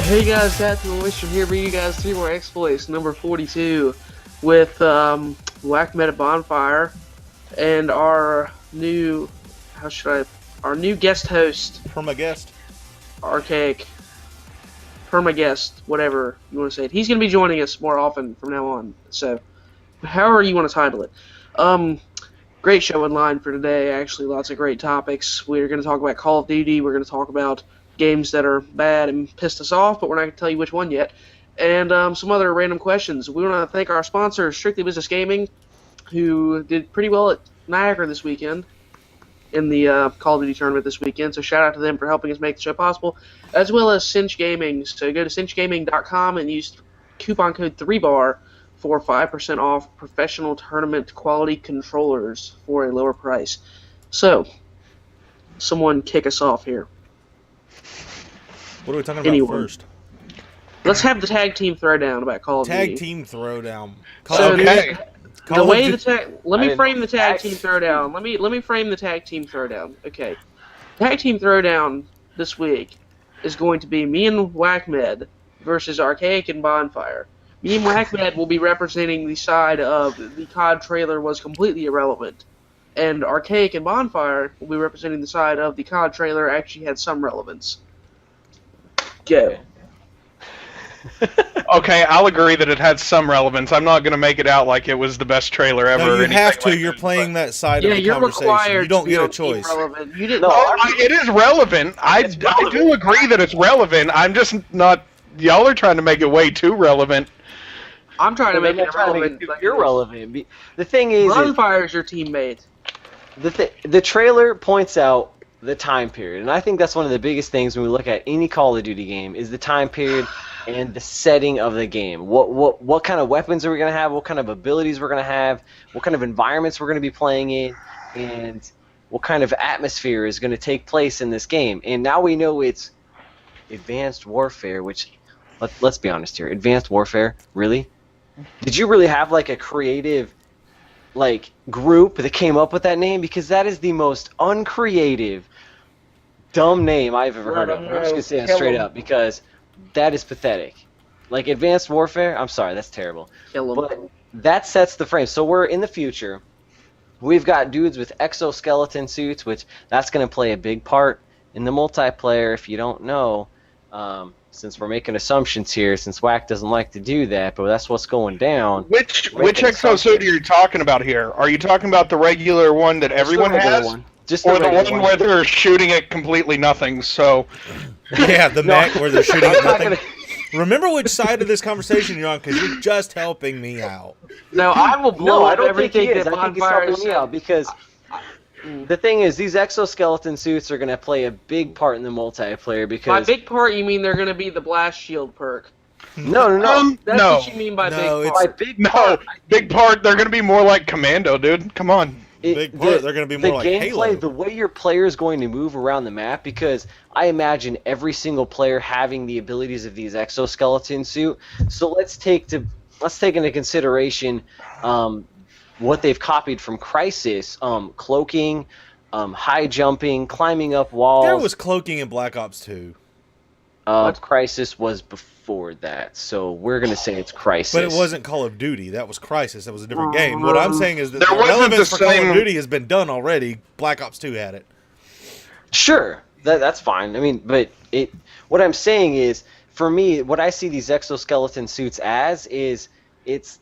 Hey guys, TacticalOyster here, bringing you guys 3 more exploits, number 42, with Whack Meta Bondfire, and our new, our new guest host. Perma-guest. Archaic. Perma-guest, whatever you want to say it. He's going to be joining us more often from now on, so however you want to title it. Great show in line for today, actually, lots of great topics. We're going to talk about Call of Duty, we're going to talk about games that are bad and pissed us off, but we're not going to tell you which one yet. And some other random questions. We want to thank our sponsor, Strictly Business Gaming, who did pretty well at Niagara this weekend in the Call of Duty tournament this weekend. So shout out to them for helping us make the show possible, as well as Cinch Gaming. So go to cinchgaming.com and use coupon code 3BAR for 5% off professional tournament quality controllers for a lower price. So, someone kick us off here. What are we talking about first? Let's have the tag team throwdown about Call of Duty. Tag team throwdown. Let me frame the tag team throwdown. Let me frame the tag team throwdown. Okay. Tag team throwdown this week is going to be me and Whackmed versus Archaic and Bondfire. Me and Whackmed will be representing the side of the COD trailer was completely irrelevant. And Archaic and Bondfire will be representing the side of the COD trailer actually had some relevance. Go. Okay, I'll agree that it had some relevance. I'm not going to make it out like it was the best trailer ever. No, you have to. Like you're playing that side of the you're conversation. Required you don't to get a choice. Relevant. You didn't. No, it is relevant. I do agree that it's relevant. I'm just not. Y'all are trying to make it way too relevant. I'm trying to make it irrelevant. Irrelevant. The thing is, Bondfire's your teammate. The trailer points out the time period, and I think that's one of the biggest things when we look at any Call of Duty game is the time period and the setting of the game. What kind of weapons are we going to have? What kind of abilities we're going to have? What kind of environments we're going to be playing in? And what kind of atmosphere is going to take place in this game? And now we know it's Advanced Warfare, which, let's be honest here, Advanced Warfare, really? Did you really have like a creative group that came up with that name? Because that is the most uncreative, dumb name I've ever heard of. I'm just gonna say it straight up because that is pathetic. Like Advanced Warfare, I'm sorry, that's terrible. But that sets the frame. So we're in the future. We've got dudes with exoskeleton suits, which that's gonna play a big part in the multiplayer. If you don't know, since we're making assumptions here, since WAC doesn't like to do that, but that's what's going down. Which exosuit are you talking about here? Are you talking about the regular one that everyone has? Or the one where they're shooting at completely nothing, so... Yeah, the mech where they're shooting at nothing. Remember which side of this conversation you're on, because you're just helping me out. No, I will blow up everything that I think he's helping me out, because... The thing is, these exoskeleton suits are going to play a big part in the multiplayer because... By big part, you mean they're going to be the blast shield perk. No. That's what you mean by big part. Big part, they're going to be more like Commando, dude. Come on. Big part, they're going to be more like Halo. The way your player is going to move around the map, because I imagine every single player having the abilities of these exoskeleton suit. So let's take into consideration... what they've copied from Crysis, cloaking, high jumping, climbing up walls. There was cloaking in Black Ops 2. Crysis was before that, so we're going to say it's Crysis. But it wasn't Call of Duty. That was Crysis. That was a different game. What I'm saying is that the relevance for Call of Duty has been done already. Black Ops 2 had it. Sure, that's fine. I mean, but what I'm saying is, for me, what I see these exoskeleton suits as is it's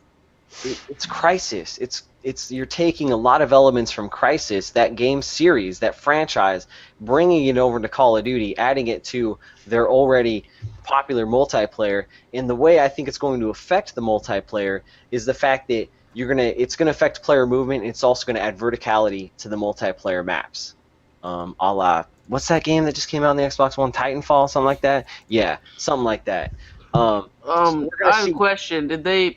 Crysis. It's you're taking a lot of elements from Crysis, that game series, that franchise, bringing it over to Call of Duty, adding it to their already popular multiplayer. And the way I think it's going to affect the multiplayer is the fact that it's going to affect player movement, and it's also going to add verticality to the multiplayer maps. A la, what's that game that just came out on the Xbox One? Titanfall, something like that? Yeah, something like that. I have a question. Did they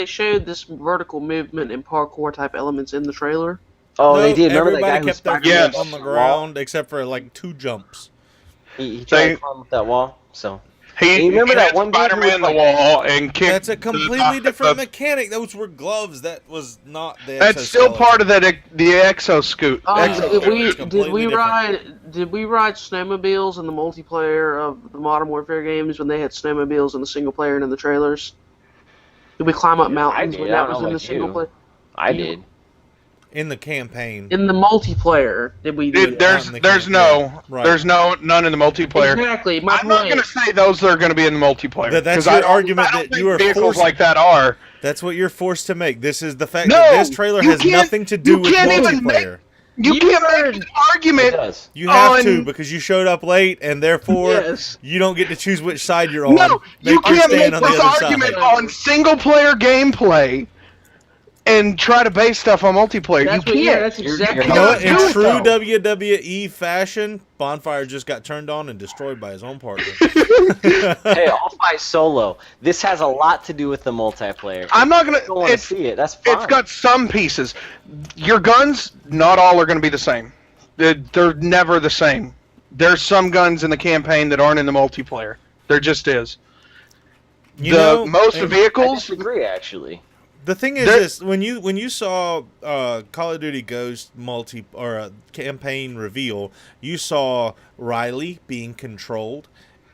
show this vertical movement and parkour type elements in the trailer? Oh, no, they did. Remember that guy who kept their feet on the ground except for like 2 jumps. He tried to climb up that wall. So He remember that one Spider-Man in the wall and kicked. That's a completely different mechanic. Those were gloves. That was not the. That's still part of the exoscoot. Did we ride snowmobiles in the multiplayer of the Modern Warfare games when they had snowmobiles in the single player and in the trailers? Did we climb up mountains when that was in the single player? I did. In the campaign. In the multiplayer, did we do There's none in the multiplayer. Exactly. I'm not going to say those are going to be in the multiplayer. That's your argument that you are vehicles like that are. That's what you're forced to make. This is the fact that this trailer has nothing to do with multiplayer. You can't make an argument. You have to, because you showed up late, and therefore you don't get to choose which side you're on. No, you can't make this argument on single-player gameplay and try to base stuff on multiplayer. You can't. Yeah, that's exactly in true WWE fashion, Bondfire just got turned on and destroyed by his own partner. Hey, I'll fight solo. This has a lot to do with the multiplayer. I'm not gonna. Want to see it. That's fine. It's got some pieces. Your guns, not all are going to be the same. They're never the same. There's some guns in the campaign that aren't in the multiplayer. There just is. Most vehicles. I disagree, actually. The thing is this: when you saw Call of Duty Ghost campaign reveal, you saw Riley being controlled,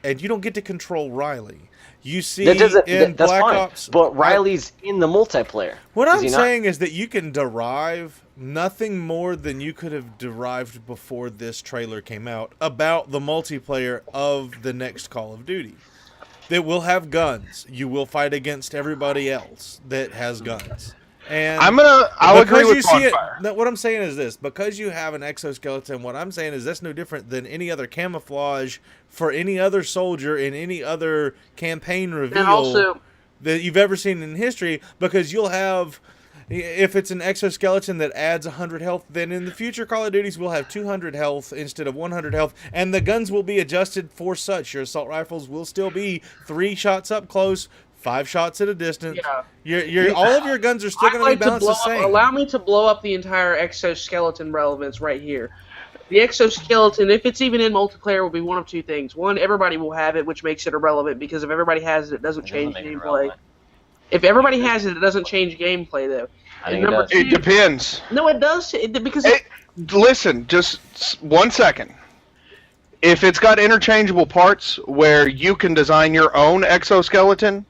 and you don't get to control Riley. You see in Black Ops, but Riley's in the multiplayer. What I'm saying is that you can derive nothing more than you could have derived before this trailer came out about the multiplayer of the next Call of Duty. That will have guns. You will fight against everybody else that has guns. And I'll agree with Bondfire. What I'm saying is this: because you have an exoskeleton, what I'm saying is that's no different than any other camouflage for any other soldier in any other campaign reveal that you've ever seen in history. Because you'll have, if it's an exoskeleton that adds 100 health, then in the future Call of Duties will have 200 health instead of 100 health, and the guns will be adjusted for such. Your assault rifles will still be 3 shots up close, 5 shots at a distance. Yeah. All of your guns are still going to be balanced the same. Allow me to blow up the entire exoskeleton relevance right here. The exoskeleton, if it's even in multiplayer, will be one of two things. One, everybody will have it, which makes it irrelevant, because if everybody has it, it doesn't change gameplay. If everybody has it, it doesn't change gameplay, though. It depends. No, it does. Listen, just 1 second. If it's got interchangeable parts where you can design your own exoskeleton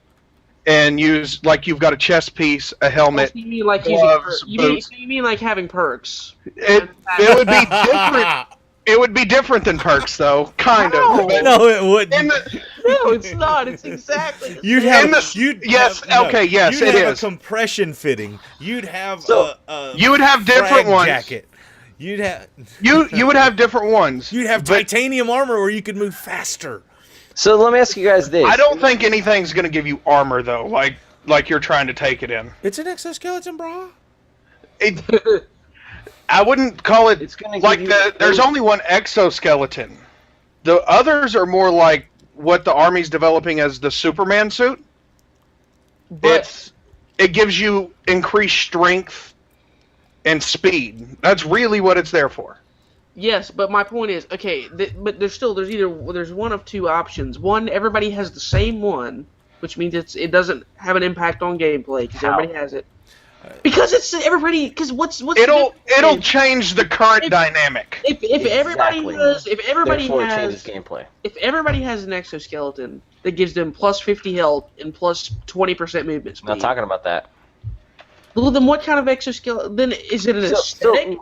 and use, like, you've got a chest piece, a helmet, you mean like gloves, boots. You mean like having perks? It would be different. It would be different than perks, though. Kind of. No, it wouldn't. No, it's not. It's exactly. You'd have a compression fitting. You'd have you would have different ones. Jacket. You'd have you would have different ones. You'd have titanium armor where you could move faster. So let me ask you guys this. I don't think anything's going to give you armor though, like you're trying to take it in. It's an exoskeleton, bro. I wouldn't call it there's only one exoskeleton. The others are more like what the Army's developing as the Superman suit. But it gives you increased strength and speed. That's really what it's there for. Yes, but my point is, but there's one of two options. One, everybody has the same one, which means it doesn't have an impact on gameplay because everybody has it. Because it's everybody. Because what's it'll change the current dynamic. If everybody changes gameplay. If everybody has an exoskeleton that gives them plus 50 health and plus 20% movement speed. I'm not talking about that. Well, then what kind of exoskeleton? Then is it an aesthetic?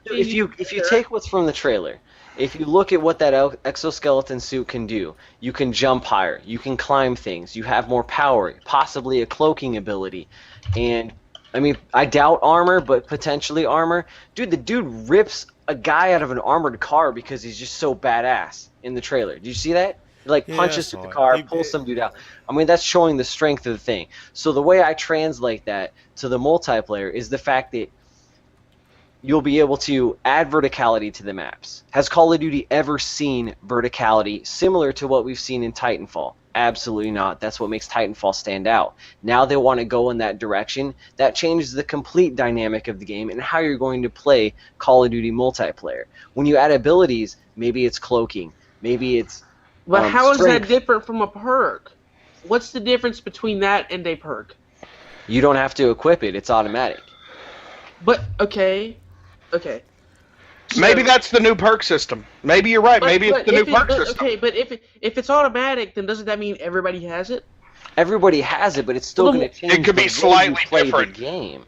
If you take what's from the trailer, if you look at what that exoskeleton suit can do, you can jump higher, you can climb things, you have more power, possibly a cloaking ability, and I mean, I doubt armor, but potentially armor. Dude, the dude rips a guy out of an armored car because he's just so badass in the trailer. Did you see that? He punches through the car, pulls some dude out. I mean, that's showing the strength of the thing. So the way I translate that to the multiplayer is the fact that you'll be able to add verticality to the maps. Has Call of Duty ever seen verticality similar to what we've seen in Titanfall? Absolutely not. That's what makes Titanfall stand out. Now they want to go in that direction. That changes the complete dynamic of the game and how you're going to play Call of Duty multiplayer. When you add abilities, maybe it's cloaking, maybe it's But how is strength. that different from a perk? What's the difference between that and a perk? You don't have to equip it; it's automatic. But okay. So, Maybe that's the new perk system. Maybe you're right. Maybe it's the new perk system. Okay, but if it's automatic, then doesn't that mean everybody has it? Everybody has it, but it's still going to change. It could be the way slightly you play different. the game.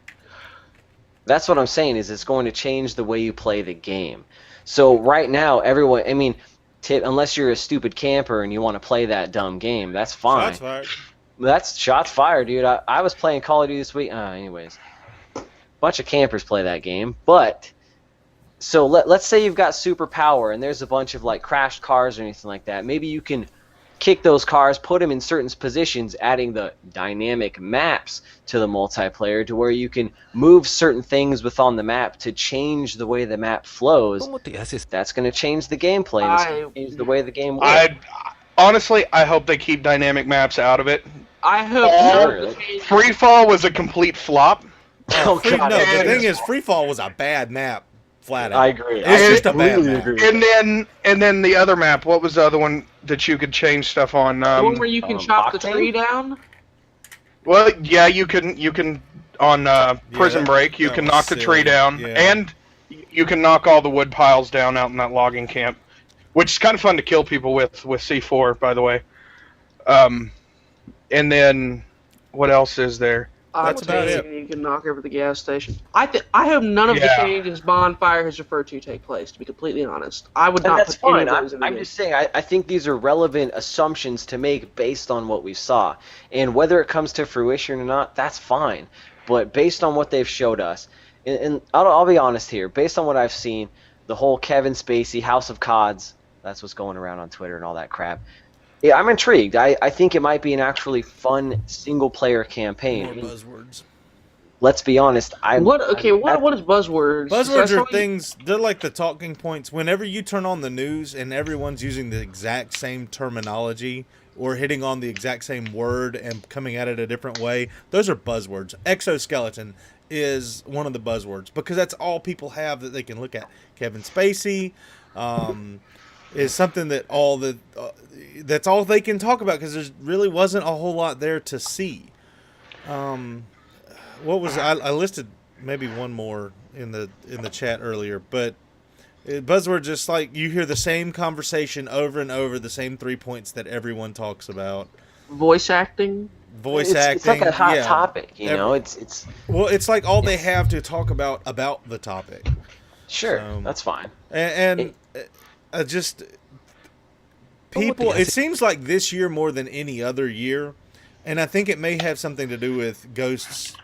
That's what I'm saying. Is it's going to change the way you play the game. So right now, everyone. I mean, unless you're a stupid camper and you want to play that dumb game, that's fine. Shots fired. That's shots fired, dude. I was playing Call of Duty this week. Anyways, bunch of campers play that game, but. So let's say you've got superpower and there's a bunch of like crashed cars or anything like that. Maybe you can kick those cars, put them in certain positions, adding the dynamic maps to the multiplayer to where you can move certain things within the map to change the way the map flows. That's going to change the gameplay. It's going to change the way the game works. Honestly, I hope they keep dynamic maps out of it. I hope Free Fall was a complete flop. Oh, God. No, the thing is, Free Fall was a bad map. Flat out. I agree. It's just a bad map. And then the other map. What was the other one that you could change stuff on? The one where you can chop the Octane? tree down. Well, yeah, you can on Prison Break. You can knock the tree down, and you can knock all the wood piles down out in that logging camp, which is kind of fun to kill people with C4, by the way. And then what else is there? That's about it. You can knock over the gas station. I hope none of the changes Bondfire has referred to take place. To be completely honest, I would not. That's put fine. any of those in the I'm game. just saying. I think these are relevant assumptions to make based on what we saw, and whether it comes to fruition or not, that's fine. But based on what they've showed us, and I'll be honest here, based on what I've seen, the whole Kevin Spacey House of CODs, that's what's going around on Twitter and all that crap. Yeah, I'm intrigued. I think it might be an actually fun single-player campaign. More buzzwords. Let's be honest. What is buzzwords? Buzzwords are things. They're like the talking points. Whenever you turn on the news and everyone's using the exact same terminology or hitting on the exact same word and coming at it a different way, those are buzzwords. Exoskeleton is one of the buzzwords because that's all people have that they can look at. Kevin Spacey. Is something that that's all they can talk about because there really wasn't a whole lot there to see. What was I listed maybe one more in the chat earlier, but buzzword just like you hear the same conversation over and over, the same 3 points that everyone talks about. Voice acting. It's like a hot topic, you know. It's it's like all they have to talk about the topic. Sure, that's fine. And just people, it seems like this year more than any other year, and I think it may have something to do with Ghost's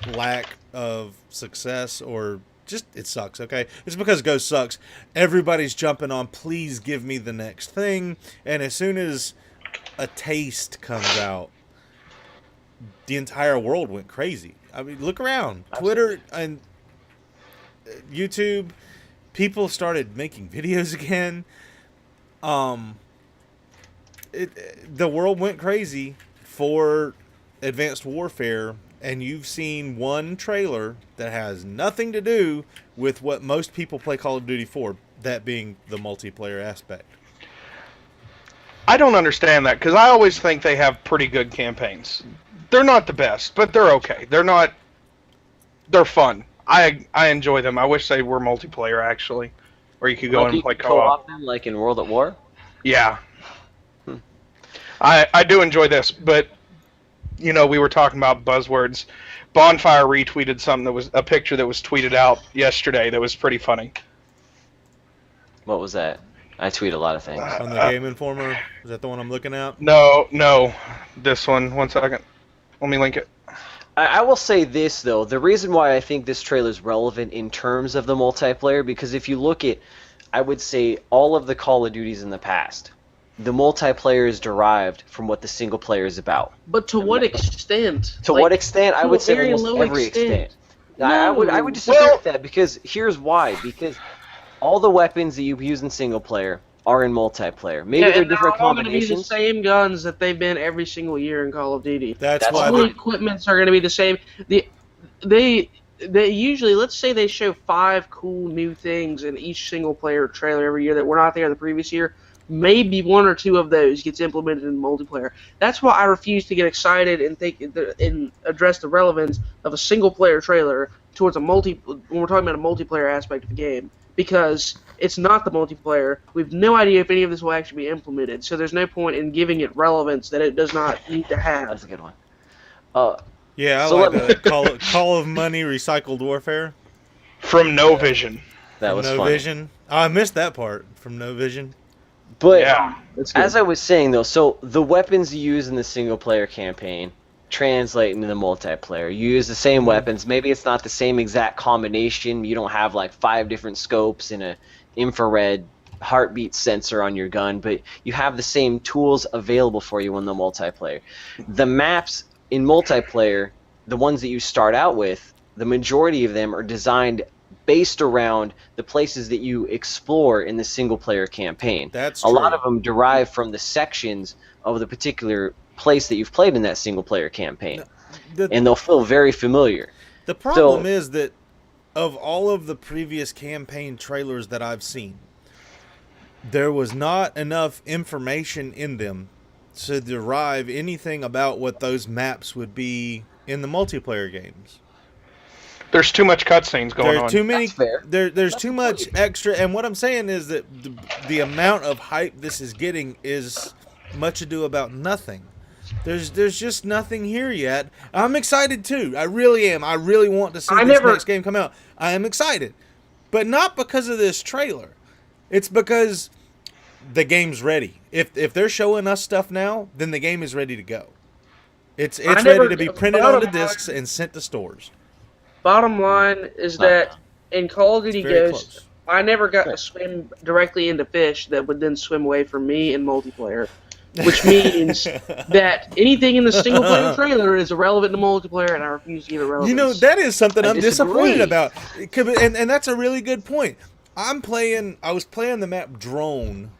lack of success, or just it sucks. Okay, it's because Ghost sucks. Everybody's jumping on, please give me the next thing, and as soon as a taste comes out, the entire world went crazy. I mean, look around. Twitter and YouTube, people started making videos again. The world went crazy for Advanced Warfare, and you've seen one trailer that has nothing to do with what most people play Call of Duty for, that being the multiplayer aspect. I don't understand that, because I always think they have pretty good campaigns. They're not the best, but they're okay. They're fun. I enjoy them. I wish they were multiplayer, actually, where you could go in and play co-op. Them, like in World at War? Yeah. I do enjoy this, but, you know, we were talking about buzzwords. Bondfire retweeted something that was a picture that was tweeted out yesterday that was pretty funny. What was that? I tweet a lot of things. On the Game Informer? Is that the one I'm looking at? No. This one. 1 second. Let me link it. I will say this, though. The reason why I think this trailer is relevant in terms of the multiplayer, because if you look at, I would say, all of the Call of Duties in the past, the multiplayer is derived from what the single player is about. But to what extent? To what extent? I would say almost every extent. I would disagree with that, because here's why. Because all the weapons that you use in single player are in multiplayer. Maybe they're different all going to be combinations. the same guns that they've been every single year in Call of Duty. That's all why the equipments are going to be the same. They usually, let's say they show 5 cool new things in each single player trailer every year that were not there the previous year. maybe one or two of those gets implemented in multiplayer. That's why I refuse to get excited and think and address the relevance of a single-player trailer towards when we're talking about a multiplayer aspect of the game, because it's not the multiplayer. We have no idea if any of this will actually be implemented, so there's no point in giving it relevance that it does not need to have. That's a good one. Yeah, I like that. Call of Money Recycled Warfare. From No Vision. That was No funny. Vision. Oh, I missed that part from No Vision. But Yeah. as I was saying, though, so the weapons you use in the single-player campaign translate into the multiplayer. You use the same weapons. Maybe it's not the same exact combination. You don't have like 5 different scopes and a infrared heartbeat sensor on your gun, but you have the same tools available for you in the multiplayer. The maps in multiplayer, the ones that you start out with, the majority of them are designed based around the places that you explore in the single-player campaign. That's a lot true. of them derive from the sections of the particular place that you've played in that single-player campaign, and they'll feel very familiar. The problem is that of all of the previous campaign trailers that I've seen, there was not enough information in them to derive anything about what those maps would be in the multiplayer games. There's too much cutscenes going on. There's too many. That's fair. There's too much extra, and what I'm saying is that the amount of hype this is getting is much ado about nothing. There's just nothing here yet. I'm excited too. I really am. I really want to see this next game come out. I am excited, but not because of this trailer. It's because the game's ready. If they're showing us stuff now, then the game is ready to go. It's ready to be printed onto discs and sent to stores. Bottom line is that in Call of Duty very Ghosts, close. I never got to swim directly into fish that would then swim away from me in multiplayer, which means that anything in the single-player trailer is irrelevant to multiplayer, and I refuse to give it relevance. You know, that is something I'm disagree. disappointed about. And that's a really good point. I was playing the map Drone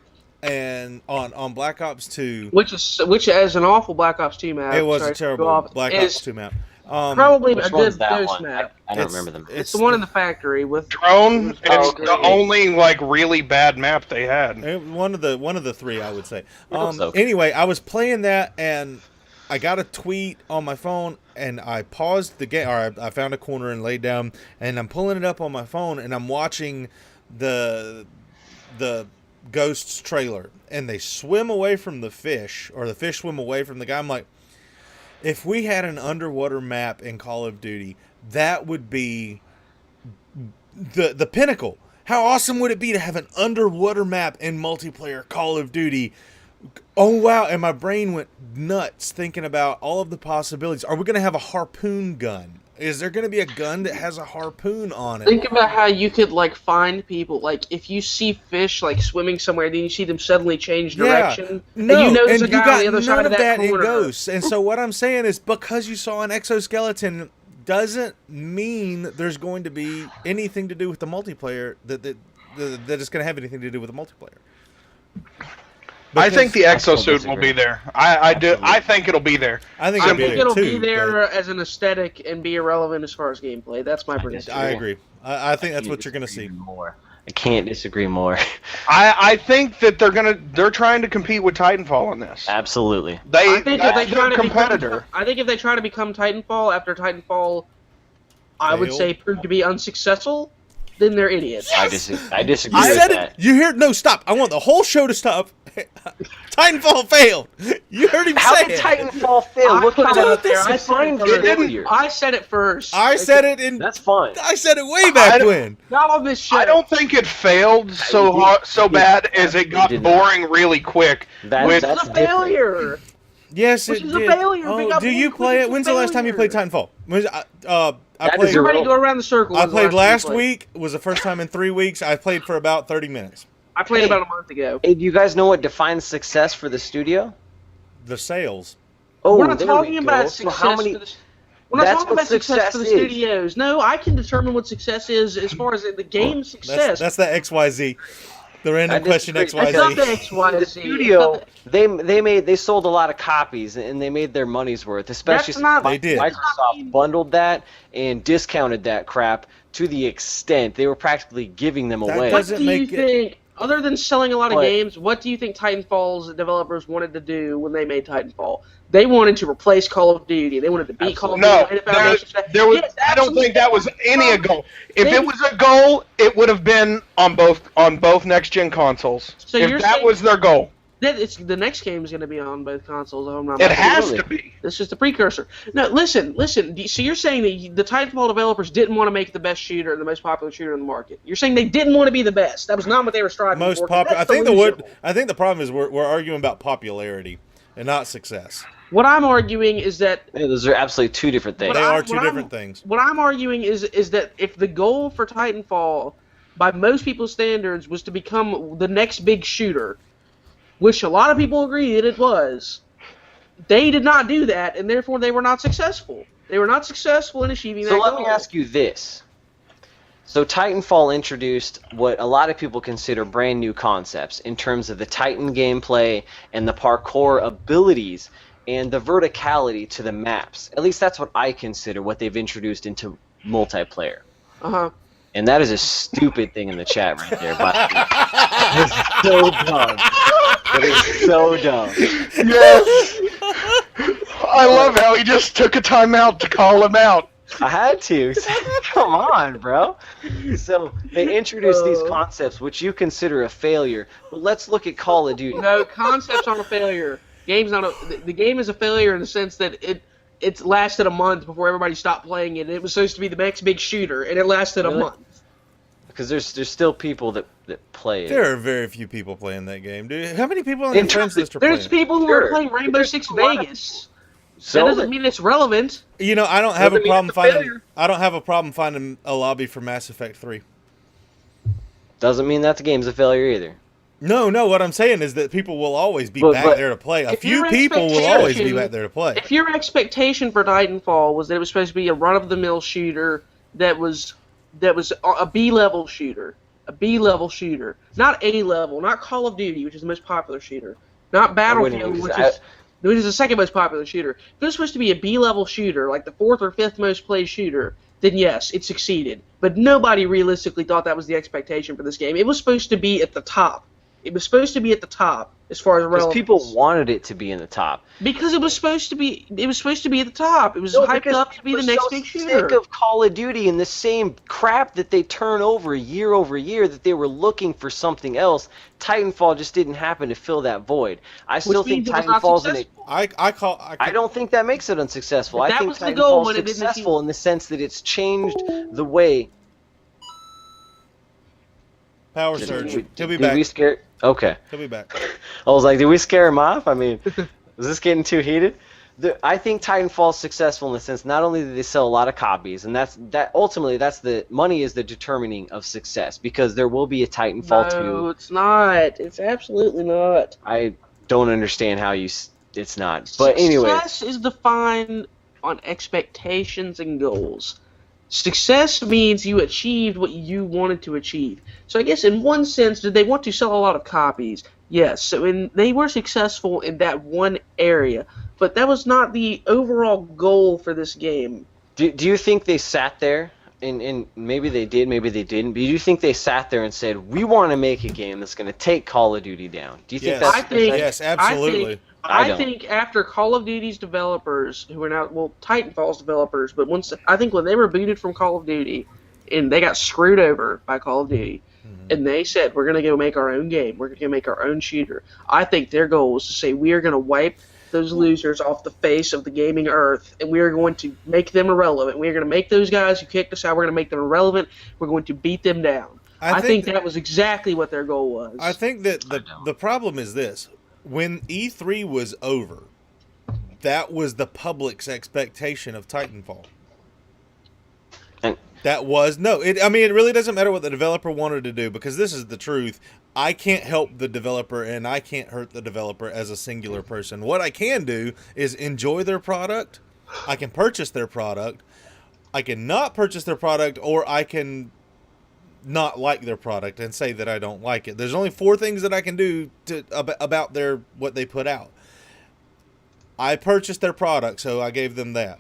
and on Black Ops 2. Which is an awful Black Ops 2 map. It was Sorry, a terrible Black Ops 2 map. Probably Which a one's good that ghost one? map. I don't remember them. It's the one in the factory with Drone. It's okay. the only like really bad map they had. One of the 3, I would say. so. Anyway, I was playing that and I got a tweet on my phone and I paused the game. Or I found a corner and laid down and I'm pulling it up on my phone and I'm watching the Ghosts trailer and they swim away from the fish, or the fish swim away from the guy. I'm like, if we had an underwater map in Call of Duty, that would be the pinnacle. How awesome would it be to have an underwater map in multiplayer Call of Duty? Oh, wow. And my brain went nuts thinking about all of the possibilities. Are we going to have a harpoon gun? Is there going to be a gun that has a harpoon on it? Think about how you could, like, find people. Like, if you see fish, like, swimming somewhere, then you see them suddenly change direction. No, and you know there's a you guy got on the other none side of that in corner. Ghosts. And so what I'm saying is, because you saw an exoskeleton doesn't mean there's going to be anything to do with the multiplayer that is going to have anything to do with the multiplayer. I think the I still exosuit will be there. I do. I think it'll be there. I think I it'll be think there it'll too, be there but as an aesthetic and be irrelevant as far as gameplay. That's my prediction. I agree. I think that's what you're going to see. More. I can't disagree more. I think that they're trying to compete with Titanfall on this. Absolutely. I think if they That's try their to competitor. I think if they try to become Titanfall after Titanfall, I would Failed. say proved to be unsuccessful, then they're idiots. I disagree I with said that. it. You hear? No, stop. I want the whole show to stop. Titanfall failed. You heard him How say did it. Definitall fail? I What put kind it of out there. I defined said it failure? I said it first. I said it in. That's fine. I said it way back when. Not on this show. I don't think it failed so bad as it got did not. boring really quick. That's It's a different. failure. Yes, Which it is a did. failure. If it Oh, got do you boring quick, play it's it? a When's the last time you played failure. Titanfall? I That played. is Everybody go around the circle. I When's the played last time you week. Was the first time in 3 weeks. I played for about 30 minutes. I played about a month ago. Hey, do you guys know what defines success for the studio? The sales. Oh, We're not there talking we about go. success. So how many? We're not That's talking what about success for the success is. studios. No, I can determine what success is as far as the game success. That's the XYZ. The random I question disagree. It's not the XYZ. XYZ. The studio, they sold a lot of copies and they made their money's worth. Especially That's not- They did. Microsoft bundled that and discounted that crap to the extent they were practically giving them That away. What doesn't do you make it- think? Other than selling a lot of games, what do you think Titanfall's developers wanted to do when they made Titanfall? They wanted to replace Call of Duty. They wanted to beat Call of Duty. I don't think that was any goal. If it was a goal, it would have been on both next-gen consoles. So if that was their goal. The next game is going to be on both consoles. It has to be. It's just a precursor. No, listen. So you're saying that the Titanfall developers didn't want to make the best shooter and the most popular shooter in the market. You're saying they didn't want to be the best. That was not what they were striving most for. Popular. I think the problem is we're arguing about popularity and not success. What I'm arguing is that those are absolutely two different things. They are two different things. What I'm arguing is that if the goal for Titanfall, by most people's standards, was to become the next big shooter, which a lot of people agree that it was, they did not do that, and therefore they were not successful. They were not successful in achieving that goal. So let me ask you this. So Titanfall introduced what a lot of people consider brand new concepts in terms of the Titan gameplay and the parkour abilities and the verticality to the maps. At least that's what I consider what they've introduced into multiplayer. Uh-huh. And that is a stupid thing in the chat right there, by the way. It's so dumb. It is so dumb. Yes. I love how he just took a timeout to call him out. I had to. Come on, bro. So they introduced these concepts, which you consider a failure. But let's look at Call of Duty. No, concepts aren't a failure. The game is a failure in the sense that it lasted a month before everybody stopped playing it. It was supposed to be the next big shooter, and it lasted a month. Because there's still people that play it. There are very few people playing that game, dude. How many people on your friends list are playing? There's people who are playing Rainbow Six Vegas. So that doesn't mean it's relevant. You know, I don't have a problem finding. I don't have a problem finding a lobby for Mass Effect 3. Doesn't mean that the game's a failure either. No. What I'm saying is that people will always be back there to play. A few people will always be back there to play. If your expectation for Titanfall was that it was supposed to be a run-of-the-mill shooter that was a B-level shooter, not A-level, not Call of Duty, which is the most popular shooter, not Battlefield, which is the second most popular shooter. If it was supposed to be a B-level shooter, like the 4th or 5th most played shooter, then yes, it succeeded. But nobody realistically thought that was the expectation for this game. It was supposed to be at the top. It was supposed to be at the top as far as relevance. Because people wanted it to be in the top. Because it was supposed to be. It was supposed to be at the top. It was hyped up to be the next big shooter. Sick of Call of Duty and the same crap that they turn over year, that they were looking for something else. Titanfall just didn't happen to fill that void. I still think Titanfall's in it. I don't think that makes it unsuccessful. I think Titanfall's successful in the sense that it's changed the way. Power surge. He'll be back. Did we scare? Okay. He'll be back. I was like, did we scare him off? I mean, was this getting too heated? I think Titanfall's successful in the sense not only do they sell a lot of copies, and ultimately that's the money is the determining of success because there will be a Titanfall 2. No, it's not. It's absolutely not. I don't understand how it's not. But anyway, success is defined on expectations and goals. Success means you achieved what you wanted to achieve. So I guess in one sense, did they want to sell a lot of copies? Yes. So they were successful in that one area, but that was not the overall goal for this game. Do you think they sat there, and maybe they did, maybe they didn't, but do you think they sat there and said, we want to make a game that's going to take Call of Duty down? Do you think yes, absolutely. I think after Call of Duty's developers, who are now, Titanfall's developers, but I think when they were booted from Call of Duty, and they got screwed over by Call of Duty, and they said, we're going to go make our own game, we're going to make our own shooter, I think their goal was to say, we are going to wipe those losers off the face of the gaming earth, and we are going to make them irrelevant. We are going to make those guys who kicked us out, we're going to make them irrelevant, we're going to beat them down. I think that was exactly what their goal was. I think that the problem is this. When E3 was over, that was the public's expectation of Titanfall. That was it really doesn't matter what the developer wanted to do because this is the truth. I can't help the developer and I can't hurt the developer as a singular person. What I can do is enjoy their product. I can purchase their product. I can not purchase their product, or I can not like their product and say that I don't like it. There's only 4 things that I can do about what they put out. I purchased their product, so I gave them that.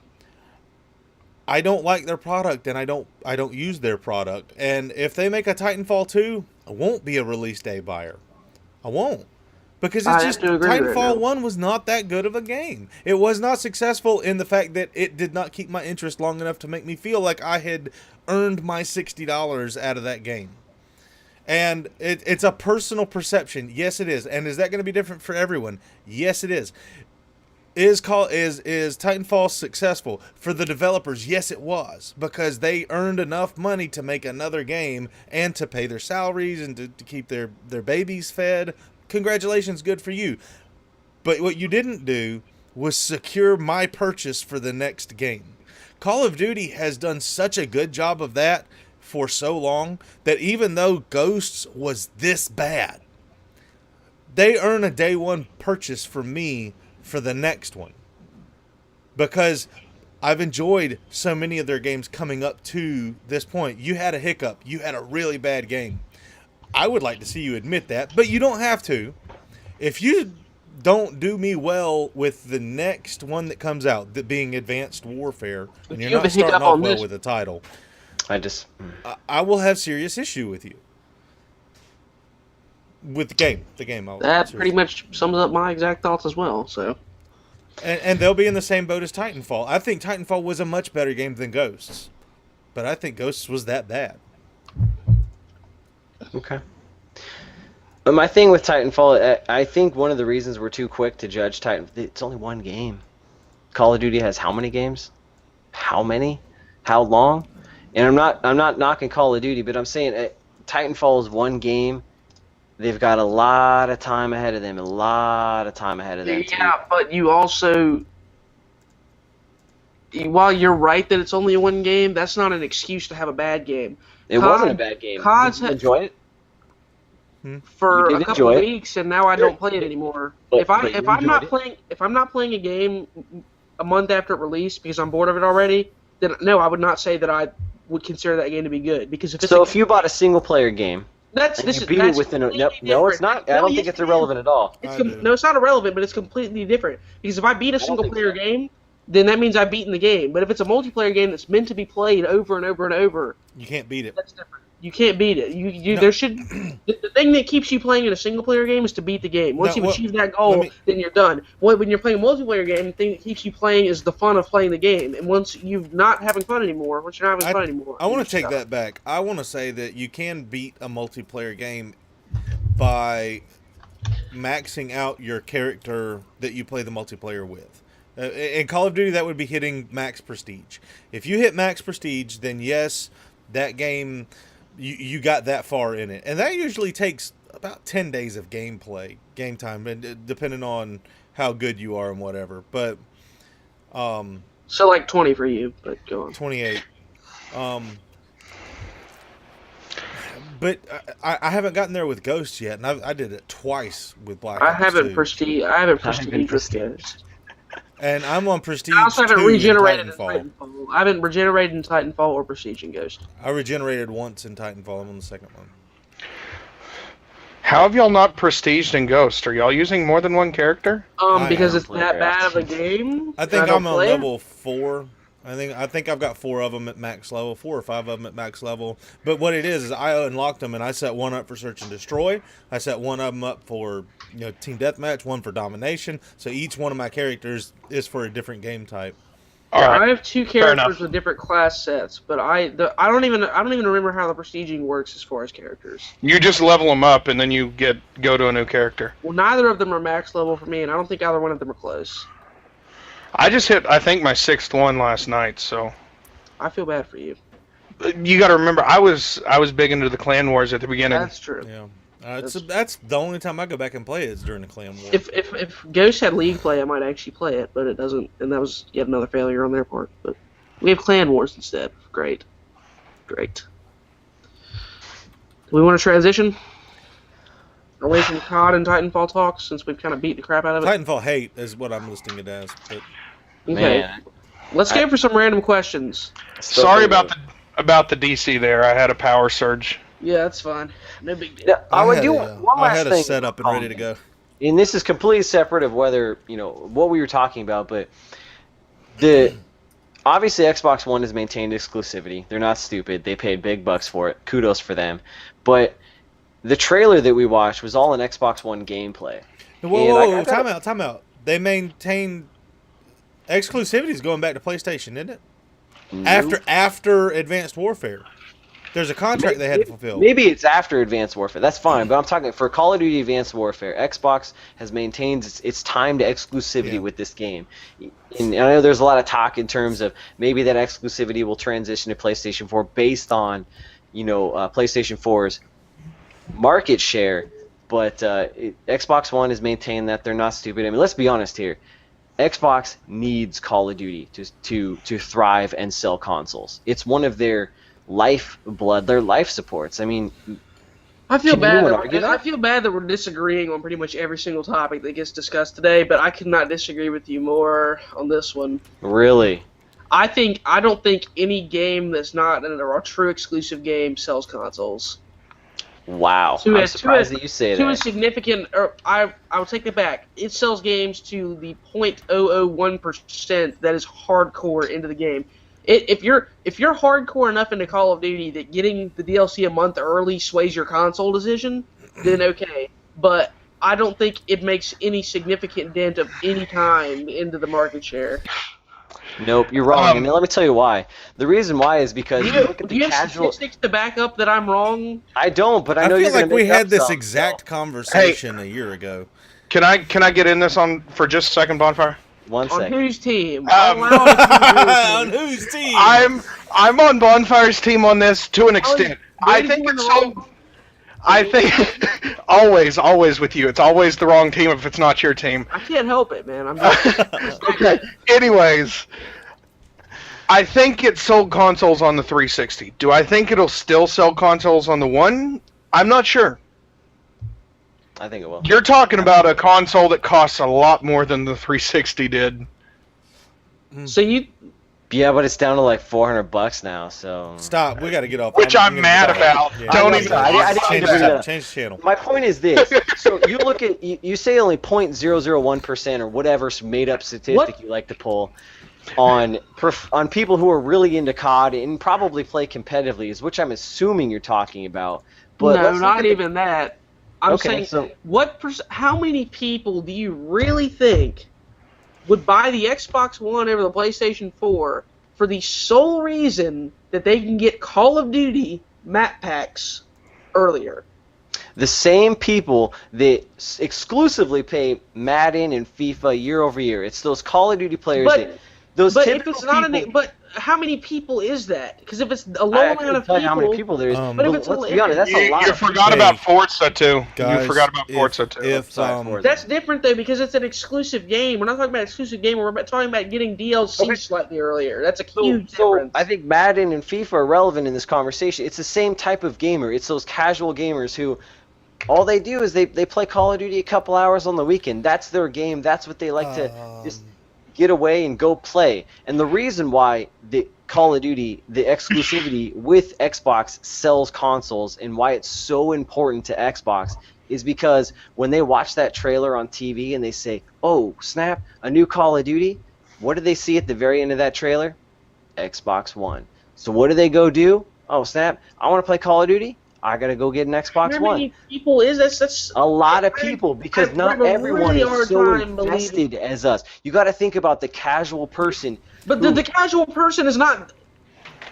I don't like their product, and I don't use their product. And if they make a Titanfall 2, I won't be a release day buyer. I won't. Because it's just Titanfall 1 was not that good of a game. It was not successful in the fact that it did not keep my interest long enough to make me feel like I had earned my $60 out of that game. And it's a personal perception. Yes, it is. And is that going to be different for everyone? Yes, it is. Is Titanfall successful for the developers? Yes, it was, because they earned enough money to make another game and to pay their salaries and to keep their babies fed. Congratulations, good for you. But what you didn't do was secure my purchase for the next game. Call of Duty has done such a good job of that for so long that even though Ghosts was this bad, they earn a day one purchase from me for the next one. Because I've enjoyed so many of their games coming up to this point. You had a hiccup. You had a really bad game. I would like to see you admit that, but you don't have to. If you don't do me well with the next one that comes out, that being Advanced Warfare, and you're not starting off well with the title, I will have serious issue with you. With the game. That pretty much sums up my exact thoughts as well, so. And they'll be in the same boat as Titanfall. I think Titanfall was a much better game than Ghosts. But I think Ghosts was that bad. Okay. My thing with Titanfall, I think one of the reasons we're too quick to judge Titanfall, it's only one game. Call of Duty has how many games? How many? How long? And I'm not knocking Call of Duty, but I'm saying Titanfall is one game. They've got a lot of time ahead of them. Yeah, but you also, while you're right that it's only one game, that's not an excuse to have a bad game. It wasn't a bad game. Did you enjoy it? For a couple of weeks, and now I don't play it anymore. If I'm not playing a game a month after it released because I'm bored of it already, then no, I would not say that I would consider that game to be good. Because if you bought a single player game, no, it's not. I don't think it's irrelevant at all. No, it's not irrelevant, but it's completely different. Because if I beat a single player game, then that means I've beaten the game. But if it's a multiplayer game that's meant to be played over and over and over, you can't beat it. That's different. You can't beat it. The thing that keeps you playing in a single player game is to beat the game. Once you've achieved that goal, then you're done. When you're playing a multiplayer game, the thing that keeps you playing is the fun of playing the game. And once you're not having fun anymore, I want to take that back. I want to say that you can beat a multiplayer game by maxing out your character that you play the multiplayer with. In Call of Duty, that would be hitting max prestige. If you hit max prestige, then yes, that game, you got that far in it. And that usually takes about 10 days of game time, and depending on how good you are and whatever. But so like 20 for you, but go on. 28. But I haven't gotten there with Ghosts yet, and I did it twice with Black Ops 2. I haven't prestige with Ghosts. And I'm on Prestige. I also haven't regenerated in Titanfall. I haven't regenerated in Titanfall or Prestige in Ghost. I regenerated once in Titanfall. I'm on the second one. How have y'all not prestiged in Ghost? Are y'all using more than one character? Because it's that bad of a game. I think I'm on level 4. I think I've got 4 of them at max level, 4 or 5 of them at max level. But what it is I unlocked them, and I set one up for search and destroy. I set one of them up for team deathmatch, one for domination. So each one of my characters is for a different game type. All right. I have 2 characters with different class sets, but I don't even remember how the prestiging works as far as characters. You just level them up, and then you go to a new character. Well, neither of them are max level for me, and I don't think either one of them are close. I just hit, I think, my 6th one last night, so. I feel bad for you. You got to remember, I was big into the clan wars at the beginning. That's true. Yeah, that's the only time I go back and play is during the clan war. If Ghost had League play, I might actually play it, but it doesn't, and that was yet another failure on their part. But we have clan wars instead. Great. Do we want to transition away from COD and Titanfall talks, since we've kind of beat the crap out of it? Titanfall Hate is what I'm listing it as. But... Okay. Man. Let's go for some random questions. Sorry about the DC there. I had a power surge. Yeah, that's fine. No big deal. Yeah, I had a setup and ready to go. And this is completely separate of whether, what we were talking about, but obviously Xbox One has maintained exclusivity. They're not stupid. They paid big bucks for it. Kudos for them. But the trailer that we watched was all in Xbox One gameplay. Whoa, time out. They maintain exclusivities going back to PlayStation, isn't it? Nope. After Advanced Warfare. There's a contract they had to fulfill. Maybe it's after Advanced Warfare. That's fine, but I'm talking for Call of Duty Advanced Warfare. Xbox has maintained its time to exclusivity with this game. And I know there's a lot of talk in terms of maybe that exclusivity will transition to PlayStation 4 based on, PlayStation 4's market share. But Xbox One has maintained that they're not stupid. I mean, let's be honest here. Xbox needs Call of Duty to thrive and sell consoles. It's one of their lifeblood, their life supports. I mean, I feel bad that we're disagreeing on pretty much every single topic that gets discussed today, but I could not disagree with you more on this one. Really? I don't think any game that's not a true exclusive game sells consoles. Wow. I'm surprised that you say that. To a significant, I will take it back. It sells games to the 0.001% that is hardcore into the game. If you're hardcore enough into Call of Duty that getting the DLC a month early sways your console decision, then okay. But I don't think it makes any significant dent of any kind into the market share. Nope, you're wrong. And let me tell you why. The reason why is because you look at the casual. Do you have statistics to back up that I'm wrong? I don't, but I know you're going to. I feel like we had this some, exact conversation a year ago. Can I get in this on for just a second, Bonfire? One second. On whose team? On whose team? I'm on Bonfire's team on this to an extent. I think it's so. I think always with you. It's always the wrong team if it's not your team. I can't help it, man. I'm just okay. Anyways, I think it sold consoles on the 360. Do I think it'll still sell consoles on the One? I'm not sure. I think it will. You're talking about a console that costs a lot more than the 360 did. So you... Yeah, but it's down to like $400 now, so... Stop, we got to get off. Which I'm mad about. Yeah. Don't even... I didn't mean to bring that up. Change the channel. My point is this. So you look at... You say only 0.001% or whatever made-up statistic you like to pull on people who are really into COD and probably play competitively, is which I'm assuming you're talking about. But no, not even that. I'm saying, so how many people do you really think would buy the Xbox One over the PlayStation 4 for the sole reason that they can get Call of Duty map packs earlier? The same people that exclusively pay Madden and FIFA year over year. It's those Call of Duty players. But how many people is that? Because if it's a low amount of people, how many people there is. But if it's let's be honest, that's a lot. You forgot about Forza too. Guys, you forgot about Forza too. That's different though, because it's an exclusive game. We're not talking about exclusive game. We're talking about getting DLC slightly earlier. That's a huge difference. I think Madden and FIFA are relevant in this conversation. It's the same type of gamer. It's those casual gamers who all they do is they play Call of Duty a couple hours on the weekend. That's their game. That's what they like to just get away and go play. And the reason why the Call of Duty, the exclusivity with Xbox sells consoles and why it's so important to Xbox is because when they watch that trailer on TV and they say, oh, snap, a new Call of Duty, what do they see at the very end of that trailer? Xbox One. So what do they go do? Oh, snap, I want to play Call of Duty? I gotta go get an Xbox One. How many people is this? That's a lot of people because not everyone is so invested as us. You got to think about the casual person. But the casual person is not.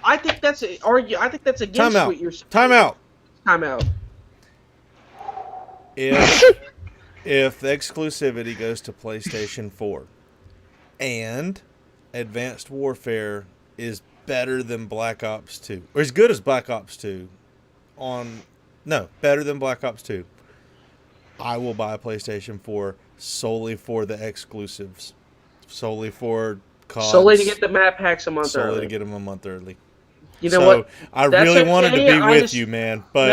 I think that's against what you're saying. Time out. If exclusivity goes to PlayStation 4 and Advanced Warfare is better than Black Ops 2 or as good as Black Ops 2. Better than Black Ops 2. I will buy a PlayStation 4 solely for the exclusives. Solely for COD. Solely to get the map packs a month early. Solely to get them a month early. You know what? I really wanted to be with you, man, but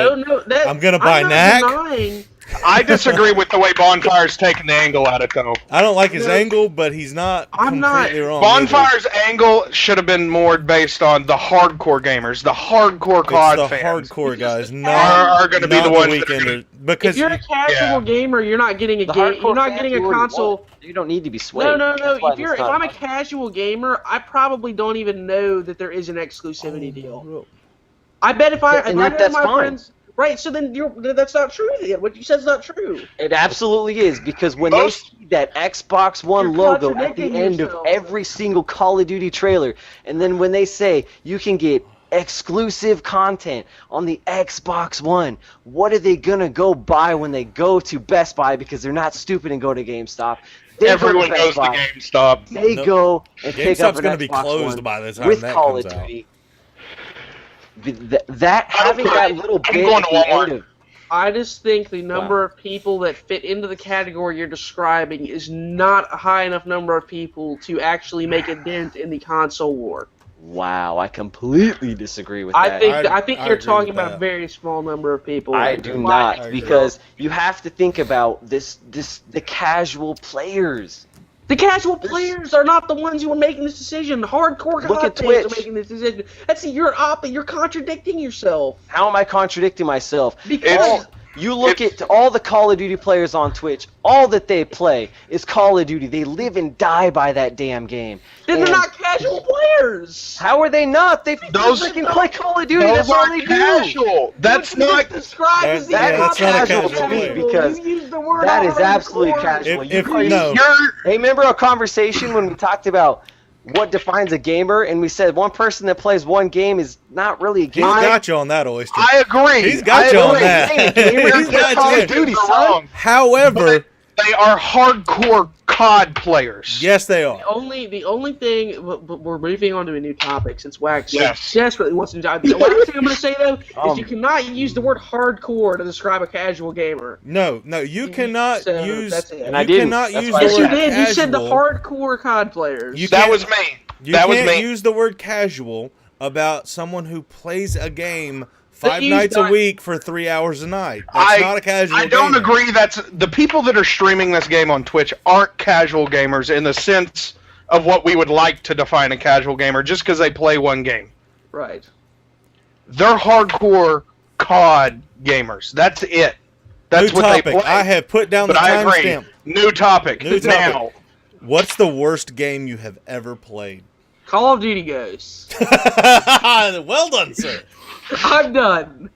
I'm going to buy NAC. I disagree with the way Bonfire's taking the angle at it, though. I don't like his angle, but he's not completely wrong. Bonfire's angle should have been more based on the hardcore gamers, the hardcore COD fans. The hardcore guys are going to be the ones weekenders. Because if you're a casual gamer, you're not getting a game. You're not getting a console. You don't need to be swayed. No. If I'm a casual gamer, I probably don't even know that there is an exclusivity deal. I bet if I had my friends. Right, so then that's not true then. What you said is not true. It absolutely is, because when they see that Xbox One logo at the end of every single Call of Duty trailer, and then when they say you can get exclusive content on the Xbox One, what are they going to go buy when they go to Best Buy, because they're not stupid and go to GameStop? Everyone goes to GameStop. They go and pick up GameStop's an going to be Xbox closed One by the time with that Call comes of out. Duty. Having that little bit at the end of... I just think the number of people that fit into the category you're describing is not a high enough number of people to actually make a dent in the console war. Wow, I completely disagree with that. I think you're talking about a very small number of people. I do not, because you have to think about the casual players. The casual players are not the ones who are making this decision. The hardcore players are making this decision. You're contradicting yourself. How am I contradicting myself? Because you look at all the Call of Duty players on Twitch, all that they play is Call of Duty. They live and die by that damn game. Then they're not casual players. How are they not? They freaking play Call of Duty. That's all they do. Casual. That's not described as that's not casual to me, because that is absolutely casual. Hey, remember our conversation when we talked about what defines a gamer, and we said one person that plays one game is not really a gamer? He's got you on that, Oyster. I agree. He's got you on that. He's got Call of Duty, son. However, they are hardcore COD players. Yes, they are. The only thing, but we're moving on to a new topic since Wax Yes. desperately wants to dive. The last thing I'm going to say though is you cannot use the word hardcore to describe a casual gamer. No, you cannot use. That's it. And I you didn't. cannot That's use why the I Yes, word you did. casual. You said the hardcore COD players. That was me. You That was can't me. use the word casual about someone who plays a game 5 you nights a guys- week for 3 hours a night. That's not a casual I don't gamer. agree. That's the people that are streaming this game on Twitch aren't casual gamers in the sense of what we would like to define a casual gamer, just because they play one game. Right. They're hardcore COD gamers. That's it. That's New what topic. they play. I have put down but the I agree. timestamp. New topic. New topic. Now. What's the worst game you have ever played? Call of Duty Ghosts. Well done, sir. I'm done.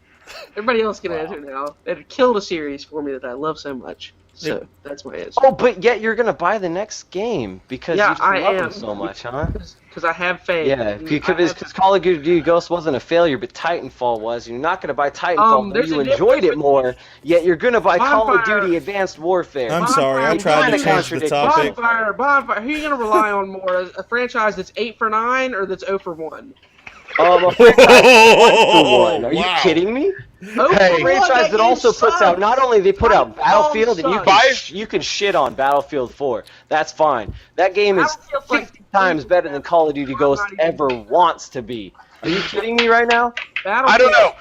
Everybody else can answer now. It killed a series for me that I love so much. So that's my answer. Oh, but yet you're gonna buy the next game because you love them so much, huh? Because I have faith. Yeah, because Call of Duty Ghosts wasn't a failure, but Titanfall was. You're not gonna buy Titanfall, but you enjoyed it more. Yet you're gonna buy Call of Duty Advanced Warfare. I'm sorry, I tried to change the topic. Bonfire. Who are you gonna rely on more? A franchise that's 8 for 9 or that's 0 for 1? A franchise 1 for 1. Are you kidding me? Hey. A franchise that also puts out, not only they put out Battlefield, and you can shit on Battlefield 4. That's fine. That game is 50 times better than Call of Duty Ghosts ever wants to be. Are you kidding me right now? I don't know.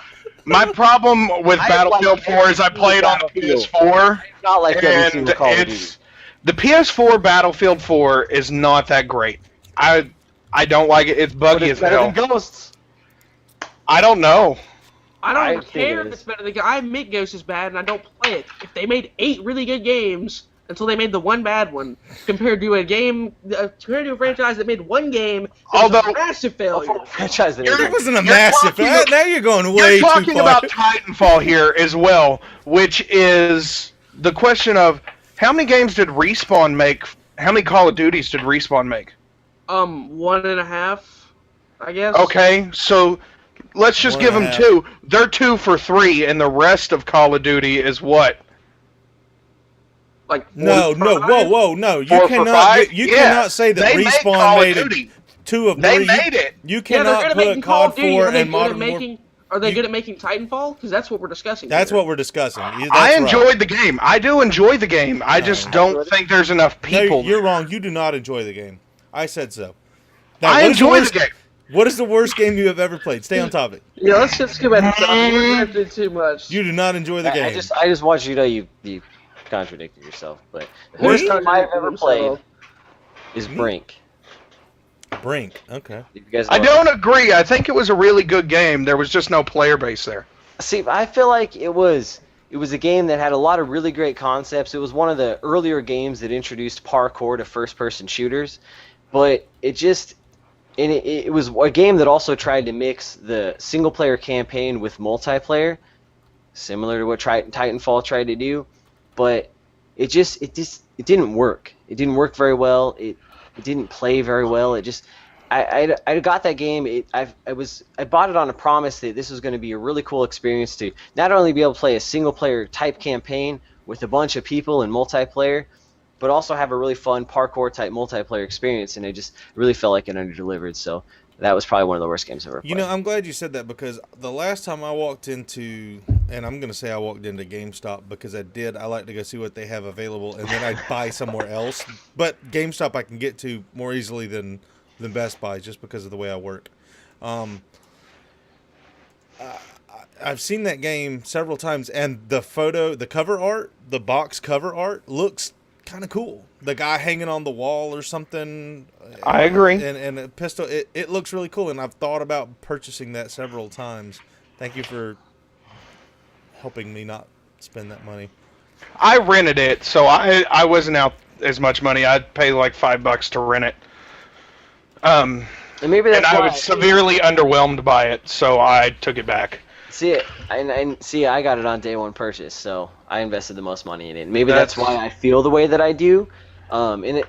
My problem with Battlefield 4 is I played on the PS4. It's not like every single Call of Duty. The PS4 Battlefield 4 is not that great. I don't like it. It's buggy as hell. Better than Ghosts. I don't know. I don't care if it's better than. I admit Ghost is bad and I don't play it. If they made 8 really good games until they made the one bad one, compared to a franchise that made one game that was a massive failure. Franchise It wasn't a massive. Now you're going way too far. You're talking about Titanfall here as well, which is the question of how many games did Respawn make? How many Call of Duties did Respawn make? 1.5, I guess. Okay, so let's just give them 2. They're 2 for 3, and the rest of Call of Duty is what? Like no, you cannot say that Respawn made 2 of 3. They made it. You cannot put COD 4 and Modern Warfare. Are they good at making Titanfall? Because that's what we're discussing. That's what we're discussing. I enjoyed the game. I do enjoy the game. I just don't think there's enough people. No, you're wrong. You do not enjoy the game. I said so. Now, I enjoy the game. What is the worst game you have ever played? Stay on topic. Yeah, let's just go back to the topic. We're going to do too much. You do not enjoy the game. I just want you to know you contradicted yourself. But the worst game I've ever played is Brink. Brink, okay. I don't agree. I think it was a really good game. There was just no player base there. See, I feel like it was a game that had a lot of really great concepts. It was one of the earlier games that introduced parkour to first-person shooters, but it was a game that also tried to mix the single-player campaign with multiplayer. similar to what Titanfall tried to do, but it didn't work. It didn't work very well. It didn't play very well. It just I got that game. I bought it on a promise that this was going to be a really cool experience to not only be able to play a single player type campaign with a bunch of people in multiplayer, but also have a really fun parkour type multiplayer experience. And it just really felt like it underdelivered. So that was probably one of the worst games I've ever played. You know, I'm glad you said that, because the last time I walked into, and I'm going to say I walked into GameStop because I like to go see what they have available, and then I'd buy somewhere else. But GameStop I can get to more easily than Best Buy, just because of the way I work. I've seen that game several times, and the cover art, the box cover art, looks kind of cool. The guy hanging on the wall or something. I agree. And a pistol. It looks really cool, and I've thought about purchasing that several times. Thank you for helping me not spend that money. I rented it, so I wasn't out as much money. I'd pay like $5 to rent it. And maybe that's I why was severely underwhelmed by it, so I took it back. I got it on day one purchase, so I invested the most money in it. Maybe that's why I feel the way that I do. And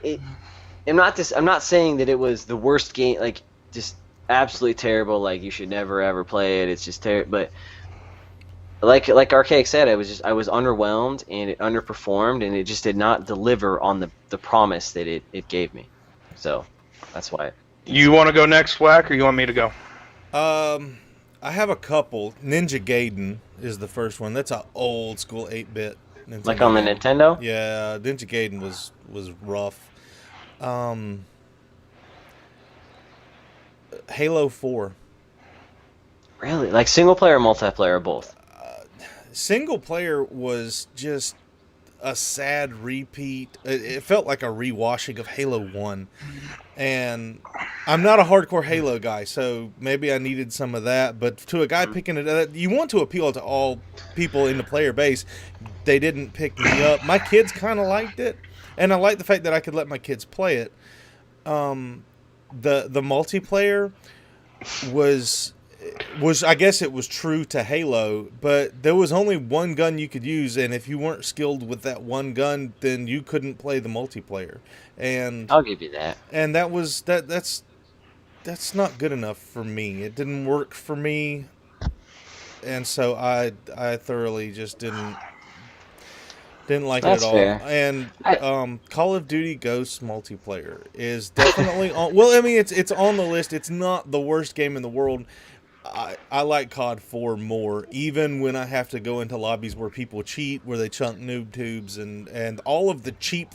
I'm not saying that it was the worst game, like just absolutely terrible. Like you should never ever play it. It's just terrible. But like Archaic said, I was underwhelmed, and it underperformed, and it just did not deliver on the promise that it gave me. So that's why. You want to go next, Whack, or you want me to go? I have a couple. Ninja Gaiden is the first one. That's an old school 8-bit Nintendo. Like on the Nintendo? Yeah, Ninja Gaiden was rough. Halo 4. Really? Like single player or multiplayer or both? Single player was just a sad repeat. It felt like a rewashing of Halo 1. And I'm not a hardcore Halo guy, so maybe I needed some of that. But to a guy picking it, you want to appeal to all people in the player base. They didn't pick me up. My kids kind of liked it, and I like the fact that I could let my kids play it. The multiplayer was I guess it was true to Halo, but there was only one gun you could use, and if you weren't skilled with that one gun, then you couldn't play the multiplayer. And I'll give you that. And that's not good enough for me. It didn't work for me, and so I thoroughly just didn't like it at all. Fair. And Call of Duty Ghosts multiplayer is definitely on. Well, I mean, it's on the list. It's not the worst game in the world. I like COD 4 more, even when I have to go into lobbies where people cheat, where they chunk noob tubes, and all of the cheap.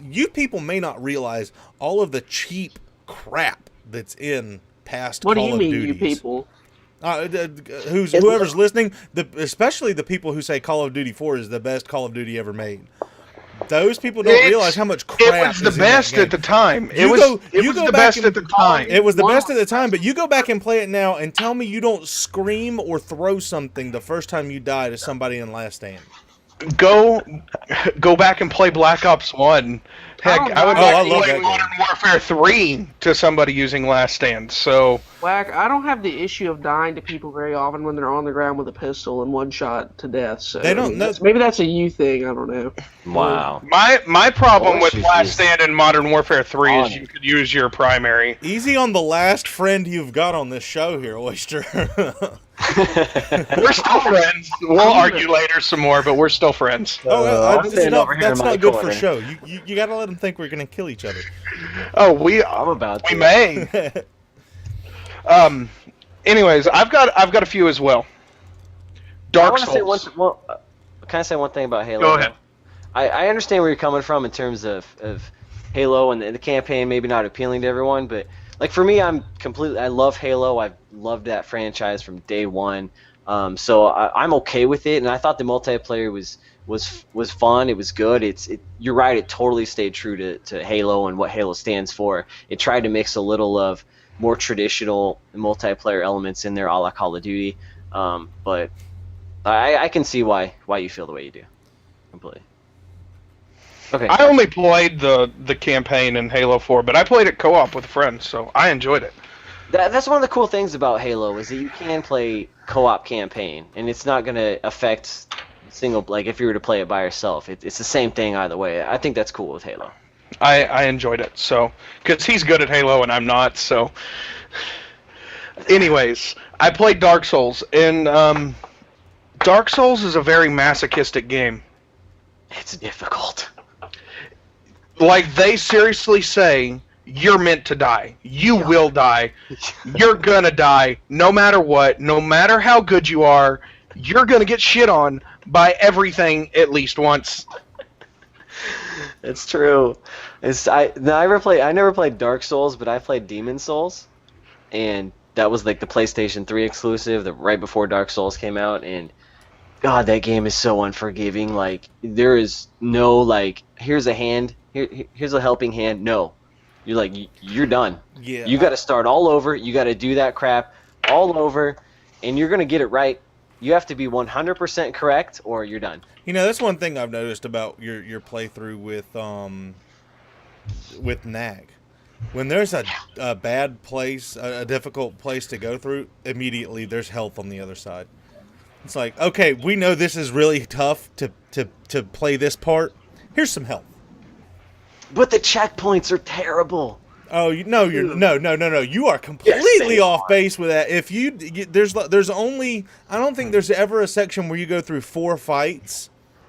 You people may not realize all of the cheap crap that's in past Call of Duties. What do you mean, you people? Whoever's listening, especially the people who say Call of Duty 4 is the best Call of Duty ever made. Those people don't realize how much crap. It was the best at the time. It was the best at the time. It was the best at the time, but you go back and play it now and tell me you don't scream or throw something the first time you die to somebody in Last Stand. Go back and play Black Ops 1. Heck, I would play Modern Warfare 3 to somebody using Last Stand. So, Whack, I don't have the issue of dying to people very often when they're on the ground with a pistol and one shot to death. So they don't know. Maybe that's a you thing. I don't know. Wow. My problem with Last Stand and Modern Warfare 3 is you could use your primary. Easy on the last friend you've got on this show here, Oyster. We're still friends. We'll argue later some more, but we're still friends. That's not good for show. You got to let them think we're going to kill each other. Oh, we may. Anyways, I've got a few as well. Dark Souls. Can I say one thing about Halo? Go ahead. I understand where you're coming from in terms of Halo and the campaign maybe not appealing to everyone, but like for me, I love Halo. I've loved that franchise from day one. So I'm okay with it, and I thought the multiplayer was fun. It was good. You're right. It totally stayed true to Halo and what Halo stands for. It tried to mix a little of more traditional multiplayer elements in there, a la Call of Duty. But I can see why you feel the way you do, completely. Okay. I only played the campaign in Halo 4, but I played it co-op with friends, so I enjoyed it. That's one of the cool things about Halo is that you can play co-op campaign, and it's not going to affect single. Like if you were to play it by yourself, it's the same thing either way. I think that's cool with Halo. I enjoyed it, so because he's good at Halo and I'm not. So, anyways, I played Dark Souls, and Dark Souls is a very masochistic game. It's difficult. Like they seriously say, you're meant to die. You will die. You're gonna die, no matter what, no matter how good you are. You're gonna get shit on by everything at least once. It's true. I never played Dark Souls, but I played Demon Souls, and that was like the PlayStation 3 exclusive, right before Dark Souls came out. And God, that game is so unforgiving. Like there is no like, here's a hand, here's a helping hand. No, you're done. Yeah. You got to start all over. You got to do that crap all over, and you're gonna get it right. You have to be 100% correct, or you're done. You know, that's one thing I've noticed about your playthrough with Nag. When there's a bad place, a difficult place to go through, immediately there's health on the other side. It's like, okay, we know this is really tough to play this part. Here's some health. But the checkpoints are terrible. Oh, no! You are completely off base with that. If there's only, I don't think there's ever a section where you go through 4 fights,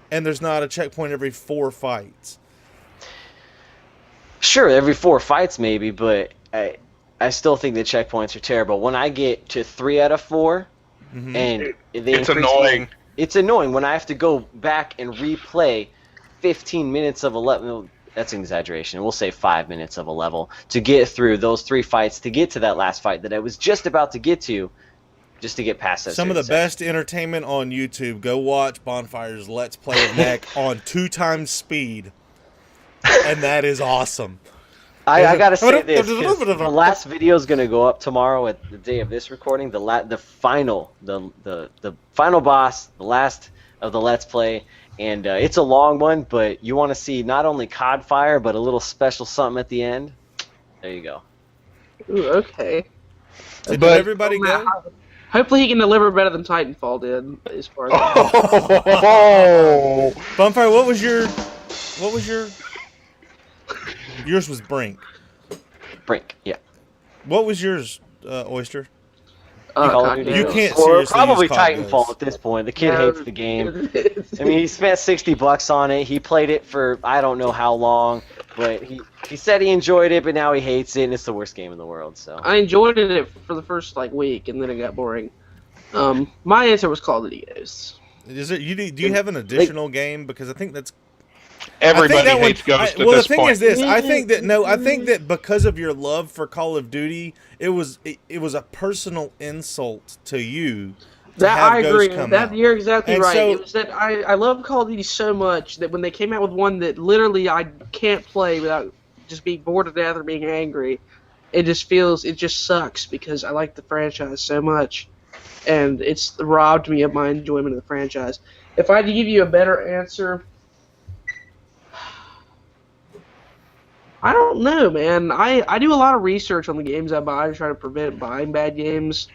and there's not a checkpoint every 4 fights. Sure, every 4 fights maybe, but I still think the checkpoints are terrible. When I get to 3 out of 4, and it's annoying. It's annoying when I have to go back and replay 15 minutes of a level. That's an exaggeration. We'll say 5 minutes of a level to get through those 3 fights to get to that last fight that I was just about to get to, just to get past that. Some of the best entertainment on YouTube. Go watch Bondfire's Let's Play of Neck on 2 times speed, and that is awesome. I gotta say this, the last video is gonna go up tomorrow at the day of this recording. The final boss, the last of the Let's Play. And it's a long one, but you want to see not only COD fire, but a little special something at the end. There you go. Ooh, okay. So did everybody go? Hopefully he can deliver better than Titanfall did, as far as Bonfire, what was your yours was Brink. Brink, yeah. What was yours, Oyster? You can't seriously probably use COD Titanfall goes. at this point. The kid hates the game. I mean, he spent $60 on it. He played it for I don't know how long, but he said he enjoyed it, but now he hates it, and it's the worst game in the world. So I enjoyed it for the first week, and then it got boring. My answer was Call of Duty Ghosts. Is it? Do you have an additional game? Because I think that's. Everybody hates Ghost at this point. Well, the thing is this. I think that because of your love for Call of Duty, it was a personal insult to you. I agree. You're exactly and right. So, it was that I love Call of Duty so much that when they came out with one that literally I can't play without just being bored to death or being angry, it just sucks because I like the franchise so much, and it's robbed me of my enjoyment of the franchise. If I had to give you a better answer, I don't know, man. I do a lot of research on the games I buy to try to prevent buying bad games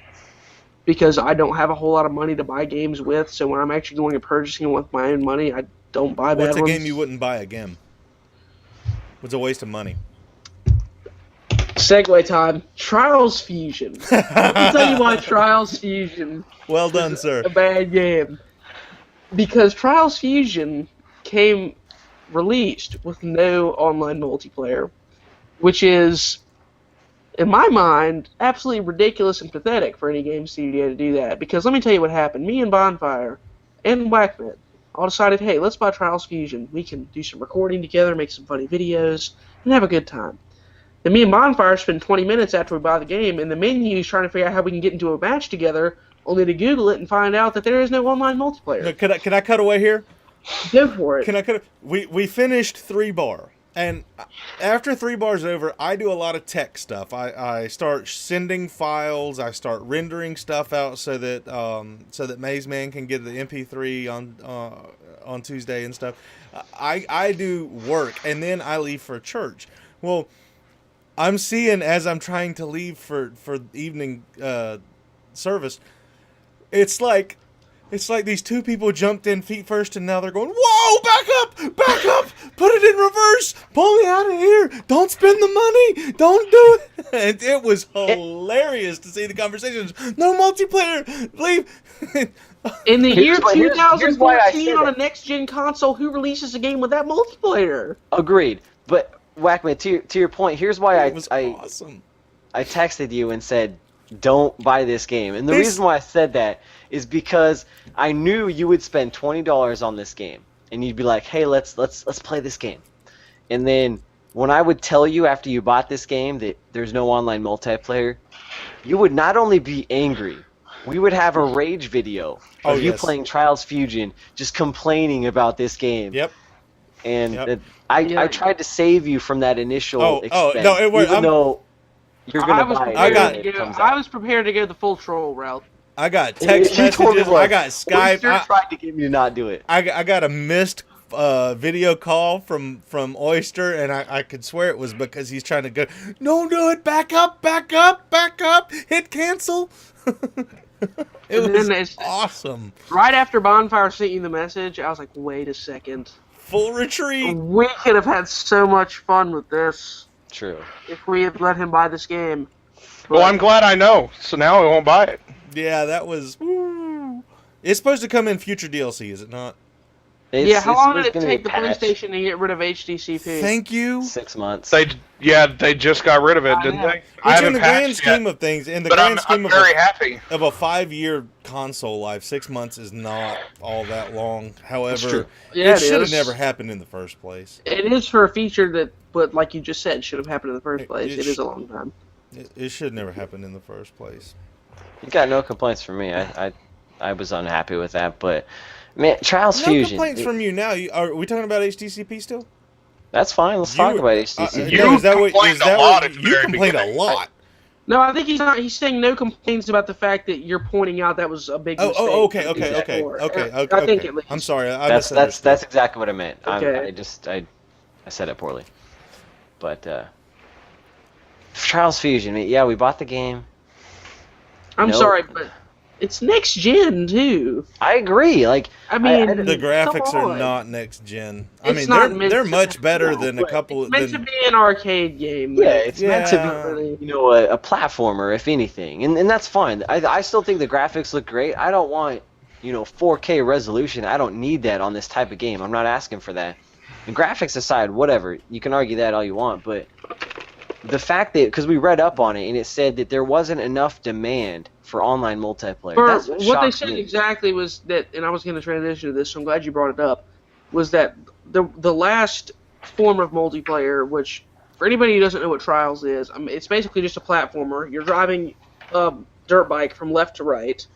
because I don't have a whole lot of money to buy games with. So when I'm actually going and purchasing with my own money, I don't buy bad ones. What's a game you wouldn't buy again? What's a waste of money? Segue time. Trials Fusion. Let me tell you why Trials Fusion well done, sir. a bad game. Because Trials Fusion came released with no online multiplayer, which is, in my mind, absolutely ridiculous and pathetic for any game studio to do that. Because let me tell you what happened. Me and Bondfire and Whackman all decided, hey, let's buy Trials Fusion. We can do some recording together, make some funny videos, and have a good time. And me and Bonfire spend 20 minutes after we buy the game in the menus trying to figure out how we can get into a match together, only to Google it and find out that there is no online multiplayer. Can I cut away here? Go for it. Can I cut? We finished 3 bar, and after 3 bars over, I do a lot of tech stuff. I start sending files. I start rendering stuff out so that Maze Man can get the MP3 on Tuesday and stuff. I do work, and then I leave for church. Well, I'm seeing as I'm trying to leave for evening service. It's like these two people jumped in feet first, and now they're going, "Whoa, back up, put it in reverse, pull me out of here, don't spend the money, don't do it." And it was hilarious to see the conversations. No multiplayer, leave. In the year here's why I 2014 said on a that. next-gen console, who releases a game with that multiplayer? Agreed. But Whackman, to your point, here's why It was awesome. I texted you and said, don't buy this game. And the reason why I said that is because I knew you would spend $20 on this game, and you'd be like, "Hey, let's play this game." And then when I would tell you after you bought this game that there's no online multiplayer, you would not only be angry, we would have a rage video of you playing Trials Fusion, just complaining about this game. Yep. And I tried to save you from that initial expense. Oh, no, it was, even though you're going to buy it. I was prepared to go the full troll route. I got text messages. I got Skype. Tried to get me to not do it. I got a missed video call from Oyster, and I could swear it was because he's trying to go, "No, do it, back up, hit cancel." It was awesome. Right after Bondfire sent you the message, I was like, wait a second. Full retreat. We could have had so much fun with this. True. If we had let him buy this game. But, Well, I'm glad I know, so now I won't buy it. Yeah, that was... Woo. It's supposed to come in future DLC, is it not? How long did it take the PlayStation to get rid of HDCP? Thank you. 6 months. They just got rid of it, didn't they? Which in the grand scheme of things, I'm very happy. Of a 5-year console life, 6 months is not all that long. However, it should have never happened in the first place. It is for a feature but like you just said, should have happened in the first place. It is a long time. It should never happen in the first place. You got no complaints from me. I was unhappy with that, but man, Trials no Fusion. No complaints from you now. Are we talking about HDCP still? That's fine. Let's talk about HDCP. You complained a lot. No, I think he's not. He's saying no complaints about the fact that you're pointing out that was a big mistake. Okay. I think at least. I'm sorry. That's exactly what I meant. Okay. I said it poorly. But Trials Fusion. Yeah, we bought the game. I'm sorry, but it's next gen too. I agree. Like, I mean, the graphics are not next gen. I mean, they're much better than a couple. It's meant to be an arcade game. Yeah, it's meant to be, a platformer, if anything, and that's fine. I still think the graphics look great. I don't want, 4K resolution. I don't need that on this type of game. I'm not asking for that. And graphics aside, whatever, you can argue that all you want, but the fact that, because we read up on it and it said that there wasn't enough demand for online multiplayer. That's what they said exactly was that, and I was going to transition to this, so I'm glad you brought it up, was that the last form of multiplayer, which for anybody who doesn't know what Trials is, it's basically just a platformer. You're driving a dirt bike from left to right,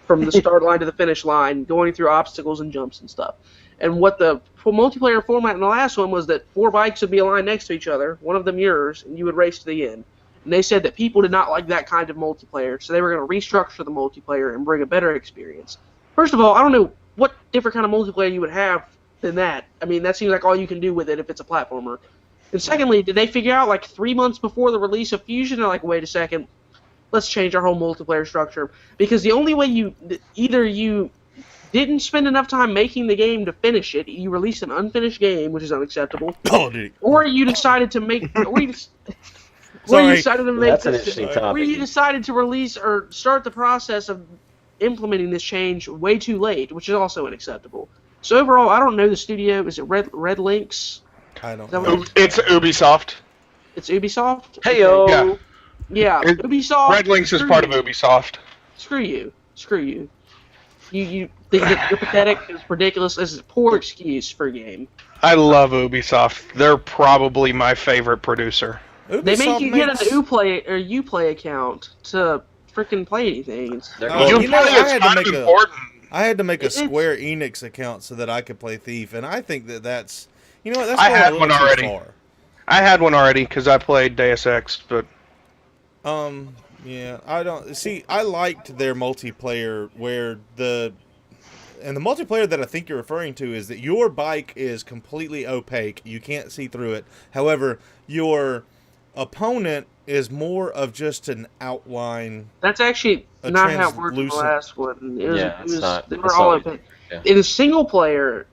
from the start line to the finish line, going through obstacles and jumps and stuff. And what the multiplayer format in the last one was that 4 bikes would be aligned next to each other, one of them yours, and you would race to the end. And they said that people did not like that kind of multiplayer, so they were going to restructure the multiplayer and bring a better experience. First of all, I don't know what different kind of multiplayer you would have than that. I mean, that seems like all you can do with it if it's a platformer. And secondly, did they figure out, 3 months before the release of Fusion, they're like, wait a second, let's change our whole multiplayer structure? Because the only way you didn't spend enough time making the game to finish it, you released an unfinished game, which is unacceptable. Oh, dude. Or you decided to make... you decided to release or start the process of implementing this change way too late, which is also unacceptable. So overall, I don't know the studio. Is it Red Lynx? I don't know. It's Ubisoft. It's Ubisoft? Hey-yo! Okay. Yeah, Ubisoft. Red Lynx is part of Ubisoft. Screw you. You think that you're pathetic? It's ridiculous. This is a poor excuse for a game. I love Ubisoft. They're probably my favorite producer. Ubisoft they make you get an Uplay account to freaking play anything. I had to make a Square Enix account so that I could play Thief, and I think that's I had one already. I had one already because I played Deus Ex, but yeah, I don't see. I liked their multiplayer where the multiplayer that I think you're referring to is that your bike is completely opaque. You can't see through it. However, your opponent is more of just an outline. That's actually not how it worked in the last one. They were all opaque. Yeah. In a single player,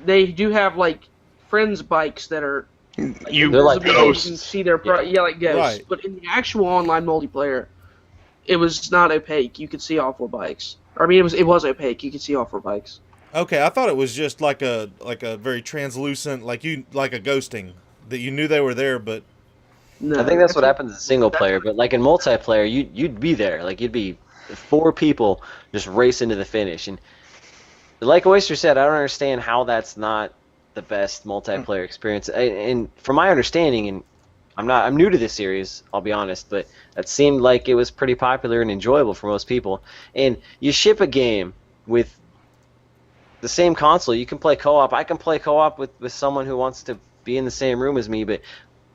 they do have like friends bikes that are they're like ghosts. You can see their like ghosts. Right. But in the actual online multiplayer, it was not opaque. You could see all 4 bikes. Or, I mean, it was opaque. You could see all 4 bikes. Okay, I thought it was just like a very translucent, like a ghosting, that you knew they were there, but. No, I think that's what happens in single player, but like in multiplayer, you'd be there. Like you'd be 4 people just racing to the finish. And like Oyster said, I don't understand how that's not the best multiplayer experience. And from my understanding, and I'm new to this series, I'll be honest, but that seemed like it was pretty popular and enjoyable for most people. And you ship a game with the same console, you can play co-op. I can play co-op with someone who wants to be in the same room as me, but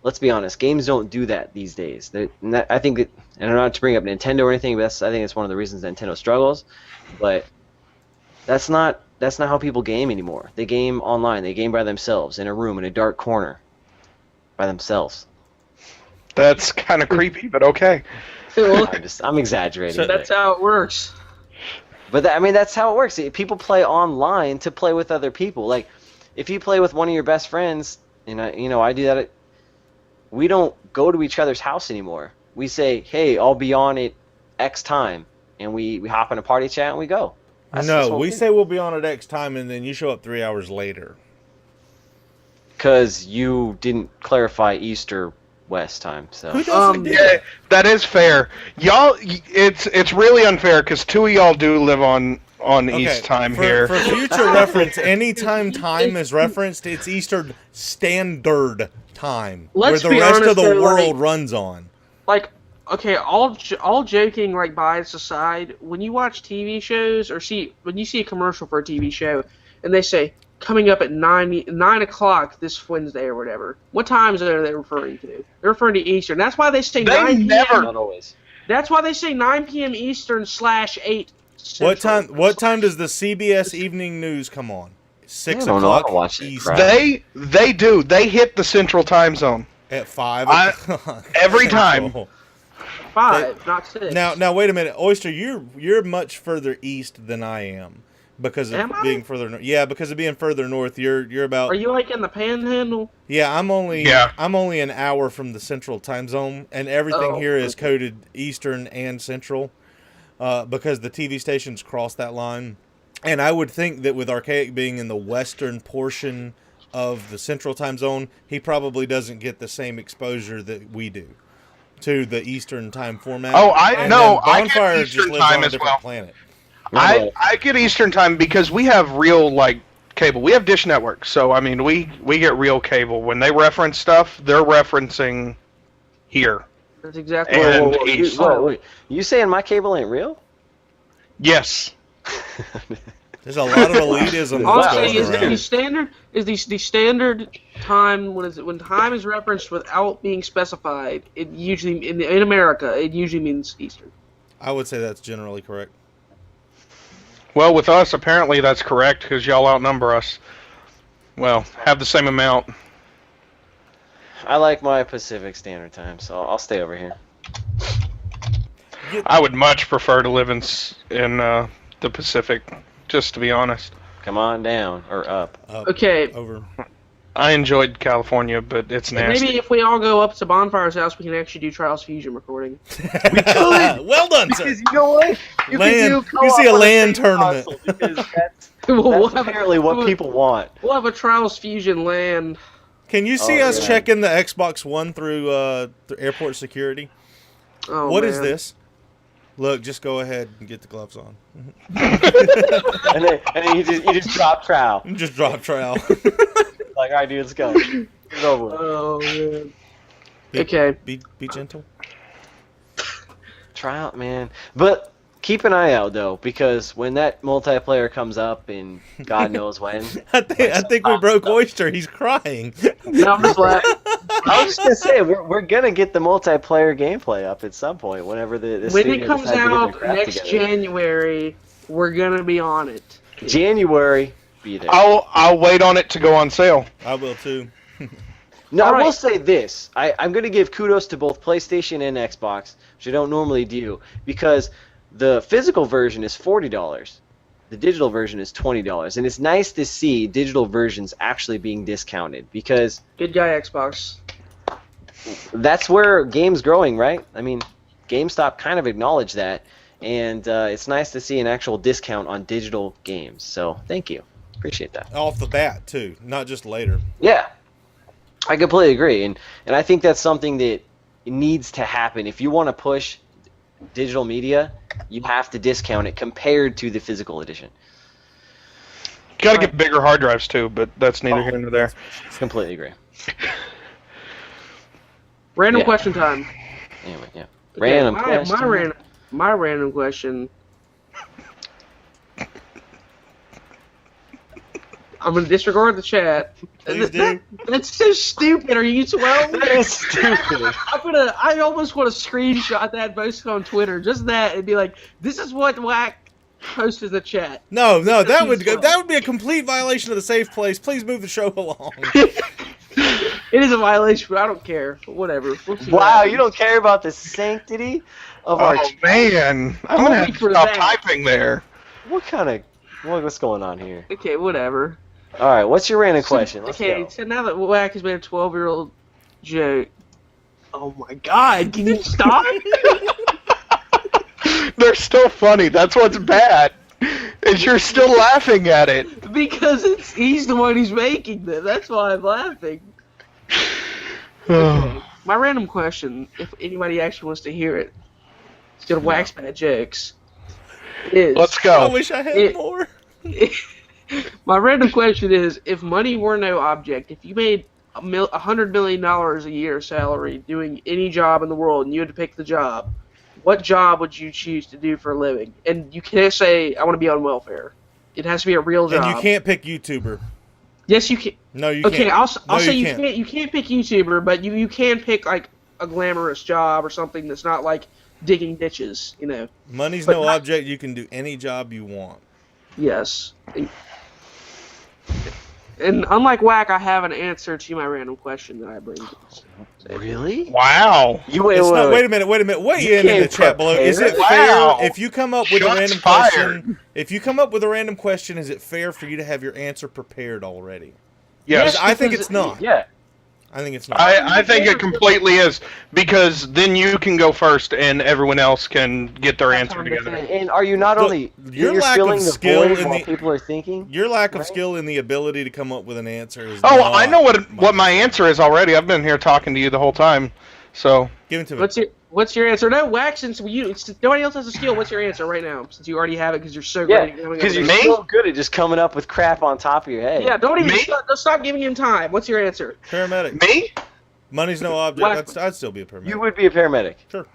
let's be honest, games don't do that these days. I think that, and I'm not to bring up Nintendo or anything, but I think it's one of the reasons Nintendo struggles. But that's not how people game anymore. They game online. They game by themselves in a room in a dark corner by themselves. That's kind of creepy, but okay. I'm exaggerating. So that's how it works. But that's how it works. People play online to play with other people. Like if you play with one of your best friends, and I do that. We don't go to each other's house anymore. We say, hey, I'll be on at X time, and we hop in a party chat and we go. We say we'll be on at X time, and then you show up 3 hours later. Because you didn't clarify East or West time. So yeah, that is fair. Y'all, it's really unfair because 2 of y'all do live on East time here. For future reference, anytime time is referenced, it's Eastern Standard Time, where the rest of the world runs on. Like, okay, all joking, like, bias aside, when you watch TV shows or when you see a commercial for a TV show and they say coming up at 9 o'clock this Wednesday or whatever, what times are they referring to? They're referring to Eastern. That's why they say 9 p.m. Not always. That's why they say 9 p.m. Eastern /8 Central. What time does the CBS Evening News come on? 6 o'clock Eastern. They do. They hit the Central Time Zone at 5 o'clock every time. 5, not 6. Now wait a minute, Oyster. You're much further east than I am because of being further north. Yeah, because of being further north. You're about. Are you like in the Panhandle? Yeah, I'm only an hour from the Central Time Zone, and everything here is coded Eastern and Central because the TV stations cross that line. And I would think that with Archaic being in the western portion of the Central Time Zone, he probably doesn't get the same exposure that we do to the Eastern Time format. Oh, I know. Bondfire I get Eastern just time on a as different well. Planet. I get Eastern Time because we have real cable. We have Dish Network, so I mean we get real cable. When they reference stuff, they're referencing here. That's exactly what you saying my cable ain't real? Yes. There's a lot of elitism. Honestly, the standard time when time is referenced without being specified, it usually in America it usually means Eastern. I would say that's generally correct. Well, with us, apparently that's correct because y'all outnumber us. Well, have the same amount. I like my Pacific Standard Time, so I'll stay over here. I would much prefer to live in the Pacific, just to be honest. Come on down or up. Okay. Over. I enjoyed California, but it's nasty. Maybe if we all go up to Bonfire's house, we can actually do Trials Fusion recording. We could. Well done, sir. Because you know what? You see a LAN tournament. Because that's apparently what people want. We'll have a Trials Fusion LAN. Can you see us checking the Xbox One through airport security? Oh, what is this? Look, just go ahead and get the gloves on. and then you just drop trowel. Just drop trowel. Like, all right, dude, let's go. It's over. Oh, man. Okay. Be gentle. Try out, man. But keep an eye out, though, because when that multiplayer comes up in God knows when. I think we broke Oyster. He's crying. No, I'm just laughing. I was just going to say, we're going to get the multiplayer gameplay up at some point, whenever the when it comes out next January, we're going to be on it. January, be there. I'll wait on it to go on sale. I will, too. Now, I will say this. I'm going to give kudos to both PlayStation and Xbox, which I don't normally do, because the physical version is $40. The digital version is $20. And it's nice to see digital versions actually being discounted, because... Good guy, Xbox. That's where games growing, right? I mean, GameStop kind of acknowledged that, and it's nice to see an actual discount on digital games. So, thank you. Appreciate that. Off the bat, too, not just later. Yeah. I completely agree, and I think that's something that needs to happen. If you want to push digital media, you have to discount it compared to the physical edition. Got to get bigger hard drives too, but that's neither here nor there. Completely agree. Random question time. Anyway, yeah. Okay, Random question. My random question. I'm gonna disregard the chat. Please do. That's so stupid. Are you 12? That is stupid. I almost want to screenshot that, post it on Twitter, just that, and be like, "This is what Whack posted in the chat." No, that would be a complete violation of the safe place. Please move the show along. It is a violation, but I don't care. But whatever. We'll see Wow, you don't care about the sanctity of our... Oh, man. I'm going to have to stop typing there. What's going on here? Okay, whatever. All right, what's your random question? Let's go. So now that Whack has made a 12-year-old joke, oh my God, can you stop? They're still funny. That's what's bad. Is you're still laughing at it. Because he's the one who's making them. That's why I'm laughing. Okay. My random question, if anybody actually wants to hear it, instead of Whack's bad jokes, is... Let's go. I wish I had more. My random question is, if money were no object, if you made $100 million a year salary doing any job in the world and you had to pick the job, what job would you choose to do for a living? And you can't say, I want to be on welfare. It has to be a real job. And you can't pick YouTuber. Yes, you can. No, you can't. Okay, I'll say you can't. You can't pick YouTuber, but you can pick like a glamorous job or something that's not like digging ditches, you know. Money's no object. You can do any job you want. Yes. And unlike Whack, I have an answer to my random question that I bring. Really? Wow. Wait a minute. Weigh in the chat below. Is it fair if you come up with a random question? If you come up with a random question, is it fair for you to have your answer prepared already? Yes. I think it's not. Yeah. I think it's not. I think it completely is, because then you can go first and everyone else can get their answer together. And are you not only your lack of skill in the people are thinking? Your lack of skill in the ability to come up with an answer is... Oh, I know what my answer is already. I've been here talking to you the whole time. So give it to me. What's your answer? No, Wax, since nobody else has a skill, what's your answer right now? Since you already have it, because you're so great. Yeah, because you're so good at just coming up with crap on top of your head. Yeah, don't stop giving him time. What's your answer? Paramedic. Me? Money's no object. I'd still be a paramedic. You would be a paramedic. Sure.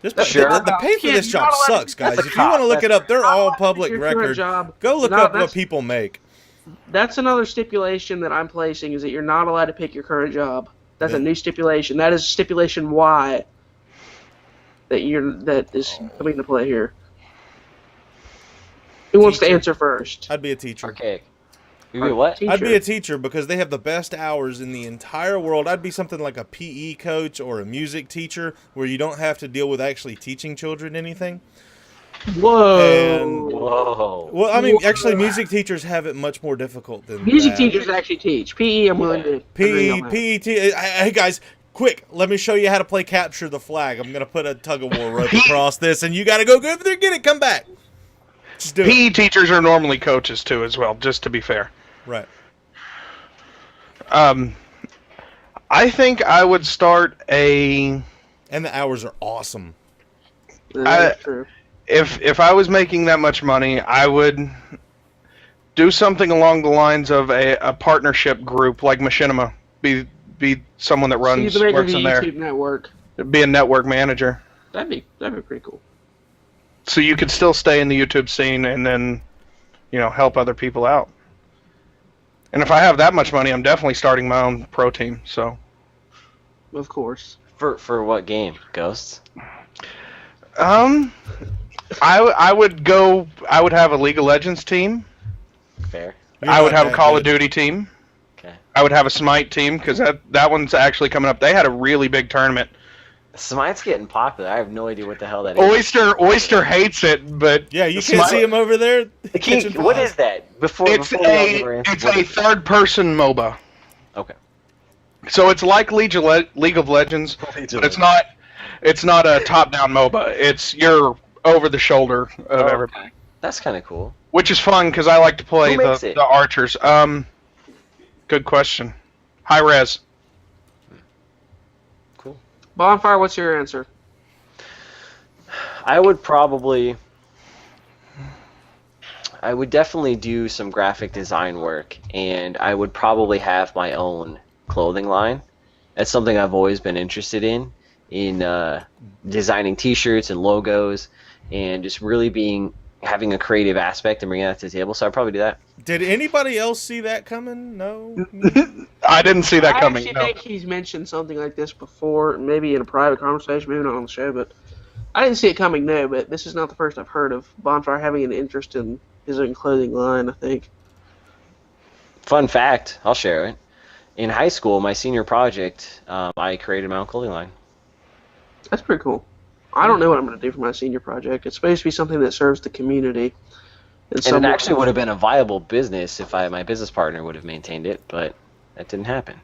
The pay for this job sucks, guys. If you want to look it up, they're all public record. Go look up what people make. That's another stipulation that I'm placing, is that you're not allowed to pick your current job. That's a new stipulation. That is stipulation Y. That is coming into play here. Who wants to answer first? I'd be a teacher. Okay. You be what? I'd be a teacher because they have the best hours in the entire world. I'd be something like a PE coach or a music teacher where you don't have to deal with actually teaching children anything. Whoa. Well, I mean, actually, music teachers have it much more difficult than music teachers actually teach. PE, I'm willing to agree on that. Hey, guys. Quick, let me show you how to play capture the flag. I'm going to put a tug-of-war rope across this, and you got to go over there and get it. Come back. Just do PE teachers are normally coaches, too, as well, just to be fair. Right. I think I would start a... And the hours are awesome. That's true. If I was making that much money, I would do something along the lines of a partnership group like Machinima. Be someone that works in there. YouTube network. Be a network manager. That'd be pretty cool. So you could still stay in the YouTube scene and then, help other people out. And if I have that much money, I'm definitely starting my own pro team. So. Of course. For what game? Ghosts? I would have a League of Legends team. Fair. I would have a Call of Duty team. Okay. I would have a Smite team because that one's actually coming up. They had a really big tournament. Smite's getting popular. I have no idea what the hell that is. Oyster hates it, but yeah, you can't see him over there. What is that? It's a third-person MOBA. Okay. So it's like League of Legends, but it's not a top-down MOBA. It's your over the shoulder of everybody. That's kind of cool. Which is fun because I like to play the archers. Good question. High res. Cool. Bondfire, what's your answer? I would definitely do some graphic design work, and I would probably have my own clothing line. That's something I've always been interested in designing T-shirts and logos, and just really having a creative aspect and bringing that to the table. So I'd probably do that. Did anybody else see that coming? No. I didn't see that coming. I actually think he's mentioned something like this before, maybe in a private conversation, maybe not on the show, but I didn't see it coming. No, but this is not the first I've heard of Bondfire having an interest in his own clothing line, I think. Fun fact, I'll share it. In high school, my senior project, I created my own clothing line. That's pretty cool. I don't know what I'm going to do for my senior project. It's supposed to be something that serves the community. And it actually would have been a viable business if my business partner would have maintained it, but that didn't happen.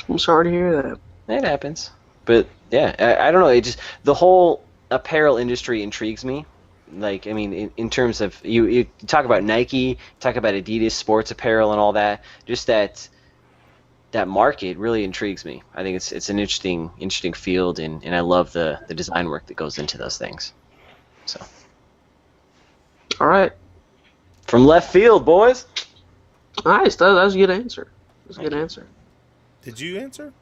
I'm sorry to hear that. It happens. But, yeah, I don't know. The whole apparel industry intrigues me. Like, I mean, in terms of, you talk about Nike, talk about Adidas, sports apparel and all that, just that market really intrigues me. I think it's an interesting field, and I love the design work that goes into those things. So. All right. From left field, boys. Nice. That was a good answer. Good answer. Did you answer?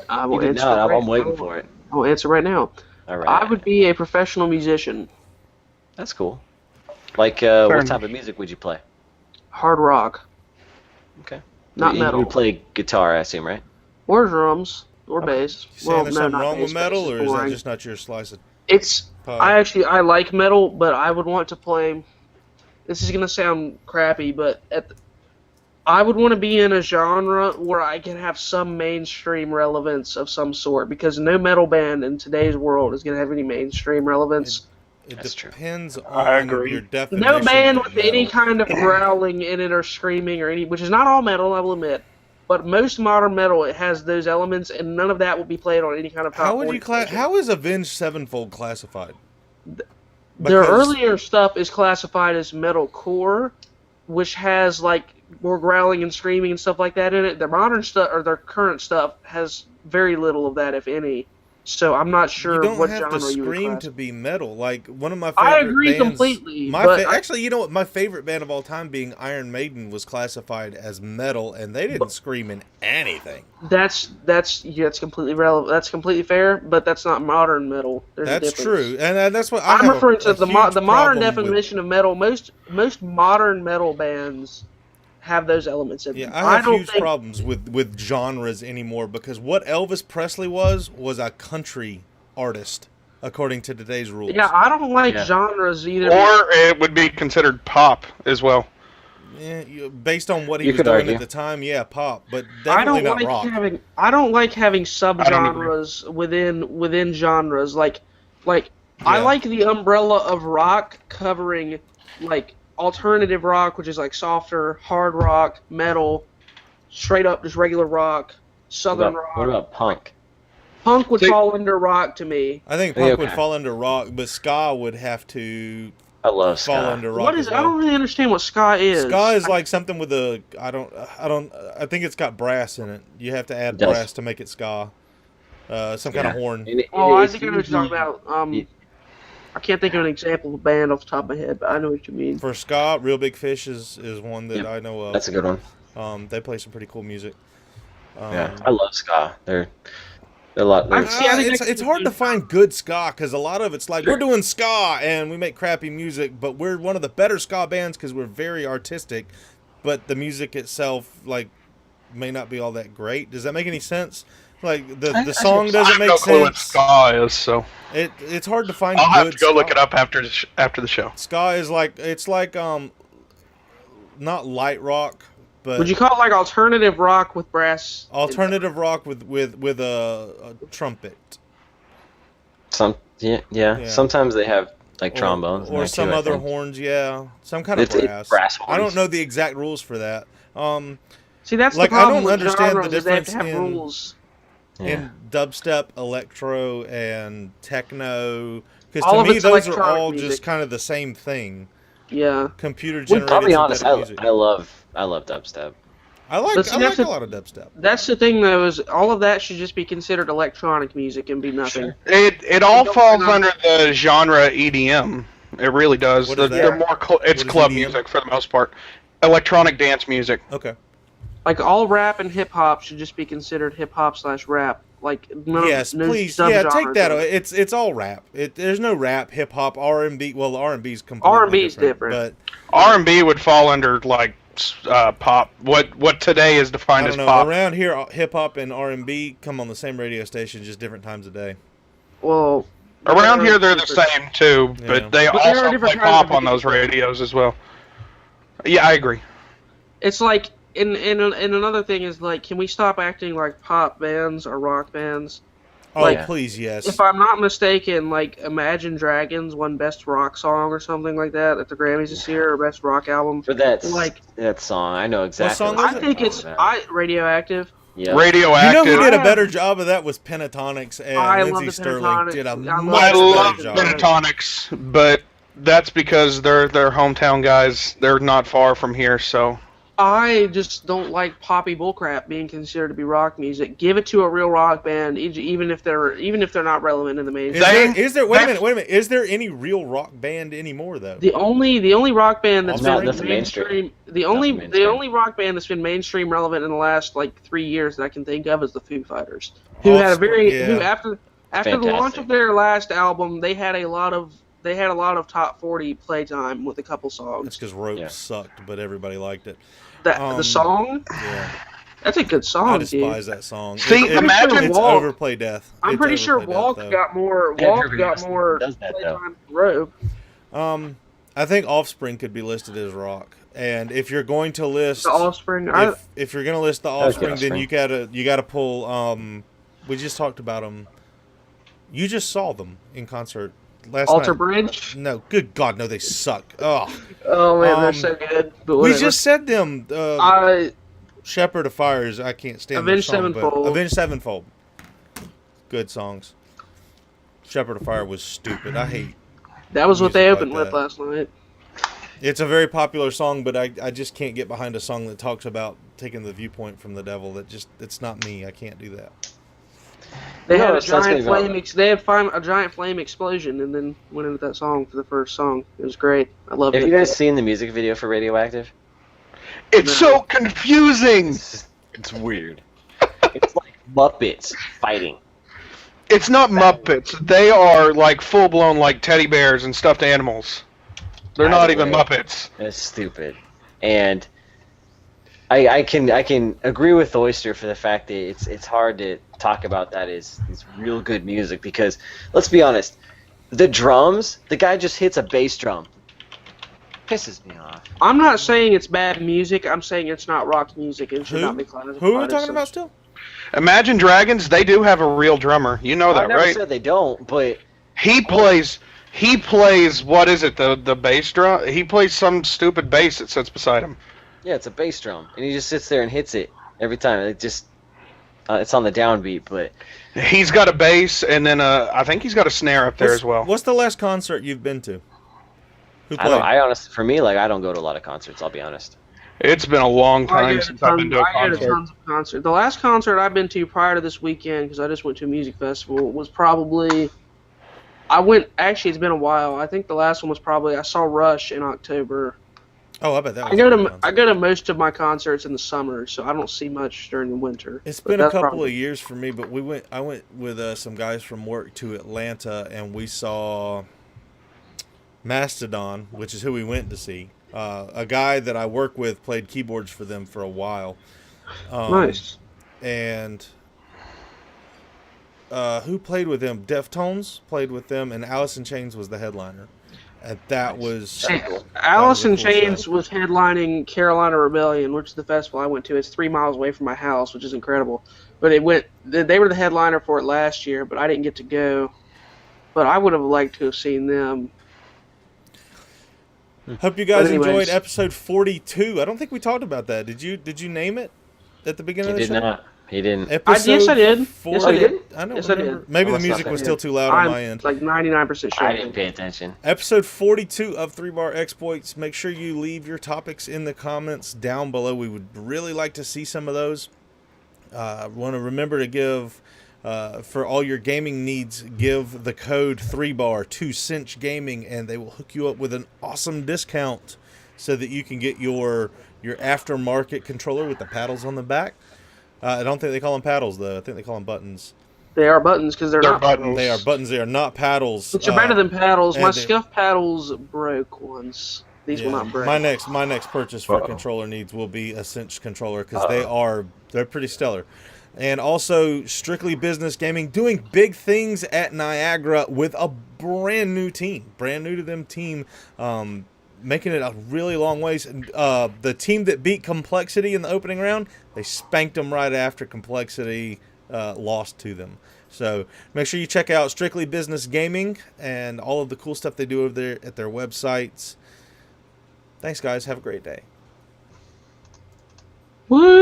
I will answer. No, right I'm waiting for it. I will answer right now. All right. I would be a professional musician. That's cool. Like, what type of music would you play? Hard rock. Okay. Not metal. You would play guitar, I assume, right? Or drums. Or bass. Well, there's something wrong with metal, or is that just not your slice of pie? I like metal, but I would want to play... This is going to sound crappy, but I would want to be in a genre where I can have some mainstream relevance of some sort, because no metal band in today's world is going to have any mainstream relevance. It depends on your definition. No band with any kind of growling in it or screaming or which is not all metal, I will admit, but most modern metal, it has those elements, and none of that will be played on any kind of top. How is Avenged Sevenfold classified? Their earlier stuff is classified as metalcore, which has like more growling and screaming and stuff like that in it. Their modern stuff, or their current stuff, has very little of that, if any. So I'm not sure what genre you would classify. You don't have to scream to be metal. Like one of my favorite I agree bands, completely. Actually, you know what? My favorite band of all time, being Iron Maiden, was classified as metal, and they didn't scream in anything. That's completely relevant. That's completely fair, but that's not modern metal. That's true, and that's what I'm referring to. The modern definition of metal. Most modern metal bands have those elements in them. Yeah, I have huge problems with genres anymore, because what Elvis Presley was a country artist according to today's rules. Yeah, I don't like genres either. Or it would be considered pop as well. Yeah, based on what he was doing at the time, pop, but definitely not rock. I don't like having subgenres within genres. Like I like the umbrella of rock covering like alternative rock, which is like softer, hard rock, metal, straight up just regular rock, southern rock. What about punk? Punk would fall under rock to me. I think punk would fall under rock, but ska would have to fall under rock. What is? I don't really understand what ska is. Ska is like something with I think it's got brass in it. You have to add brass to make it ska. Some kind of horn. I think I know what you're talking about. I can't think of an example of a band off the top of my head, but I know what you mean. For ska, Real Big Fish is one that I know of. That's a good one. They play some pretty cool music. I love ska. They're a lot. It's hard to find good ska, because a lot of it's like, we're doing ska and we make crappy music, but we're one of the better ska bands because we're very artistic, but the music itself may not be all that great. Does that make any sense? Like the song doesn't make sense. I have no clue what ska is, so it's hard to find. I'll have to go look it up after the show. Ska is like not light rock, But would you call it like alternative rock with brass? Alternative rock with a trumpet. Yeah. Sometimes they have like trombones or some other horns. Yeah, some kind of brass. It's brass horns. I don't know the exact rules for that. See, that's like the problem I don't with understand genres, the difference is they have to have rules. in dubstep, electro, and techno. Because All to of me, it's those are electronic all music. just kind of the same thing. Yeah. Computer generated. I'll be honest, music. I love dubstep. I like a lot of dubstep. That's the thing, though, is all of that should just be considered electronic music and be nothing. Sure. It all falls under the genre EDM. It really does. They're more it's club music for the most part. Electronic dance music. Okay. Like all rap and hip hop should just be considered hip hop / rap. Like yes, please, take that away. It's all rap. There's no rap, hip hop, R&B. Well, R&B's completely R&B's different. But R&B would fall under like pop. What today is defined as pop. Around here, hip hop and R&B come on the same radio station, just different times of day. Well, around here they're the same too, but they also play pop on those radios as well. Yeah, I agree. It's like, and another thing is like, can we stop acting like pop bands or rock bands? Oh, please, yes. If I'm not mistaken, like Imagine Dragons won Best Rock Song or something like that at the Grammys this year, or Best Rock Album. For that song, I know exactly. What song I think it's Radioactive. Yeah. Radioactive. You know who did a better job of that was Pentatonics, and Lindsey Sterling did a much better job. Pentatonics, but that's because they're hometown guys. They're not far from here, so. I just don't like poppy bullcrap being considered to be rock music. Give it to a real rock band, even if they're not relevant in the mainstream. Wait a minute. Is there any real rock band anymore though? The only rock band that's been mainstream. The only rock band that's been mainstream relevant in the last 3 years that I can think of is the Foo Fighters, who had who after the launch of their last album, they had a lot of top 40 playtime with a couple songs. That's because Rope sucked, but everybody liked it. The song? Yeah. That's a good song, I despise that song. See, imagine it's overplay death. I'm pretty sure Walk got more playtime than Rope. I think Offspring could be listed as rock. And if you're going to list the Offspring, if you're going to list the Offspring, then you gotta pull. We just talked about them. You just saw them in concert last Alter night. Bridge? No, good God, no, they suck. Oh man, they're so good. But we just said them. Shepherd of Fires. I can't stand Avenged the song, Sevenfold. Avenged Sevenfold. Good songs. Shepherd of Fire was stupid. I hate. That was what they opened with last night. It's a very popular song, but I just can't get behind a song that talks about taking the viewpoint from the devil. It's not me. I can't do that. They had a giant flame. They had a giant flame explosion, and then went into that song for the first song. It was great. I loved it. Have you guys seen the music video for Radioactive? It's so confusing. It's weird. It's like Muppets fighting. It's not Muppets. They are like full blown like teddy bears and stuffed animals. They're not even Muppets. That's stupid. And I can agree with Oyster for the fact that it's hard to talk about that as real good music, because let's be honest, the drums, the guy just hits a bass drum. Pisses me off. I'm not saying it's bad music. I'm saying it's not rock music and should not be classified. Who are we talking about still? Imagine Dragons. They do have a real drummer. You know that, right? I never said they don't, but he plays. What is it? The bass drum. He plays some stupid bass that sits beside him. Yeah, it's a bass drum, and he just sits there and hits it every time. It just it's on the downbeat, but he's got a bass, and then I think he's got a snare up there as well. What's the last concert you've been to? Who played? I honestly, for me, I don't go to a lot of concerts. I'll be honest. It's been a long time since I've been to a concert. Tons of concerts. The last concert I've been to prior to this weekend, because I just went to a music festival, was probably. Actually, it's been a while. I think the last one was probably I saw Rush in October. Oh, I bet that was I go to most of my concerts in the summer, so I don't see much during the winter. It's been a couple of years for me, but I went with some guys from work to Atlanta, and we saw Mastodon, which is who we went to see. A guy that I work with played keyboards for them for a while. Nice. And who played with them? Deftones played with them, and Alice in Chains was the headliner. And that was Alice in a cool Chains show. was headlining Carolina Rebellion, which is the festival I went to. It's 3 miles away from my house, which is incredible. But they were the headliner for it last year, but I didn't get to go. But I would have liked to have seen them. Hope you guys enjoyed episode 42. I don't think we talked about that. Did you name it at the beginning of the show? He did not. He didn't. Yes, I did. 40, yes, I did. I don't yes, remember. I did. Maybe the music was still too loud on my end. Like 99% sure. I didn't pay attention. Episode 42 of 3-Bar Exploits. Make sure you leave your topics in the comments down below. We would really like to see some of those. Want to remember to give... for all your gaming needs, give the code 3BAR to Cinch Gaming, and they will hook you up with an awesome discount so that you can get your aftermarket controller with the paddles on the back. I don't think they call them paddles, though. I think they call them buttons. They are buttons because they're not buttons. They are buttons. They are not paddles. Which are better than paddles. My scuff paddles broke once. These will not break. My next purchase for controller needs will be a Cinch controller because they're pretty stellar. And also, Strictly Business Gaming doing big things at Niagara with a brand new team. Brand new to them team. Making it a really long ways. The team that beat Complexity in the opening round, they spanked them right after Complexity lost to them. So make sure you check out Strictly Business Gaming and all of the cool stuff they do over there at their websites. Thanks, guys. Have a great day. Woo!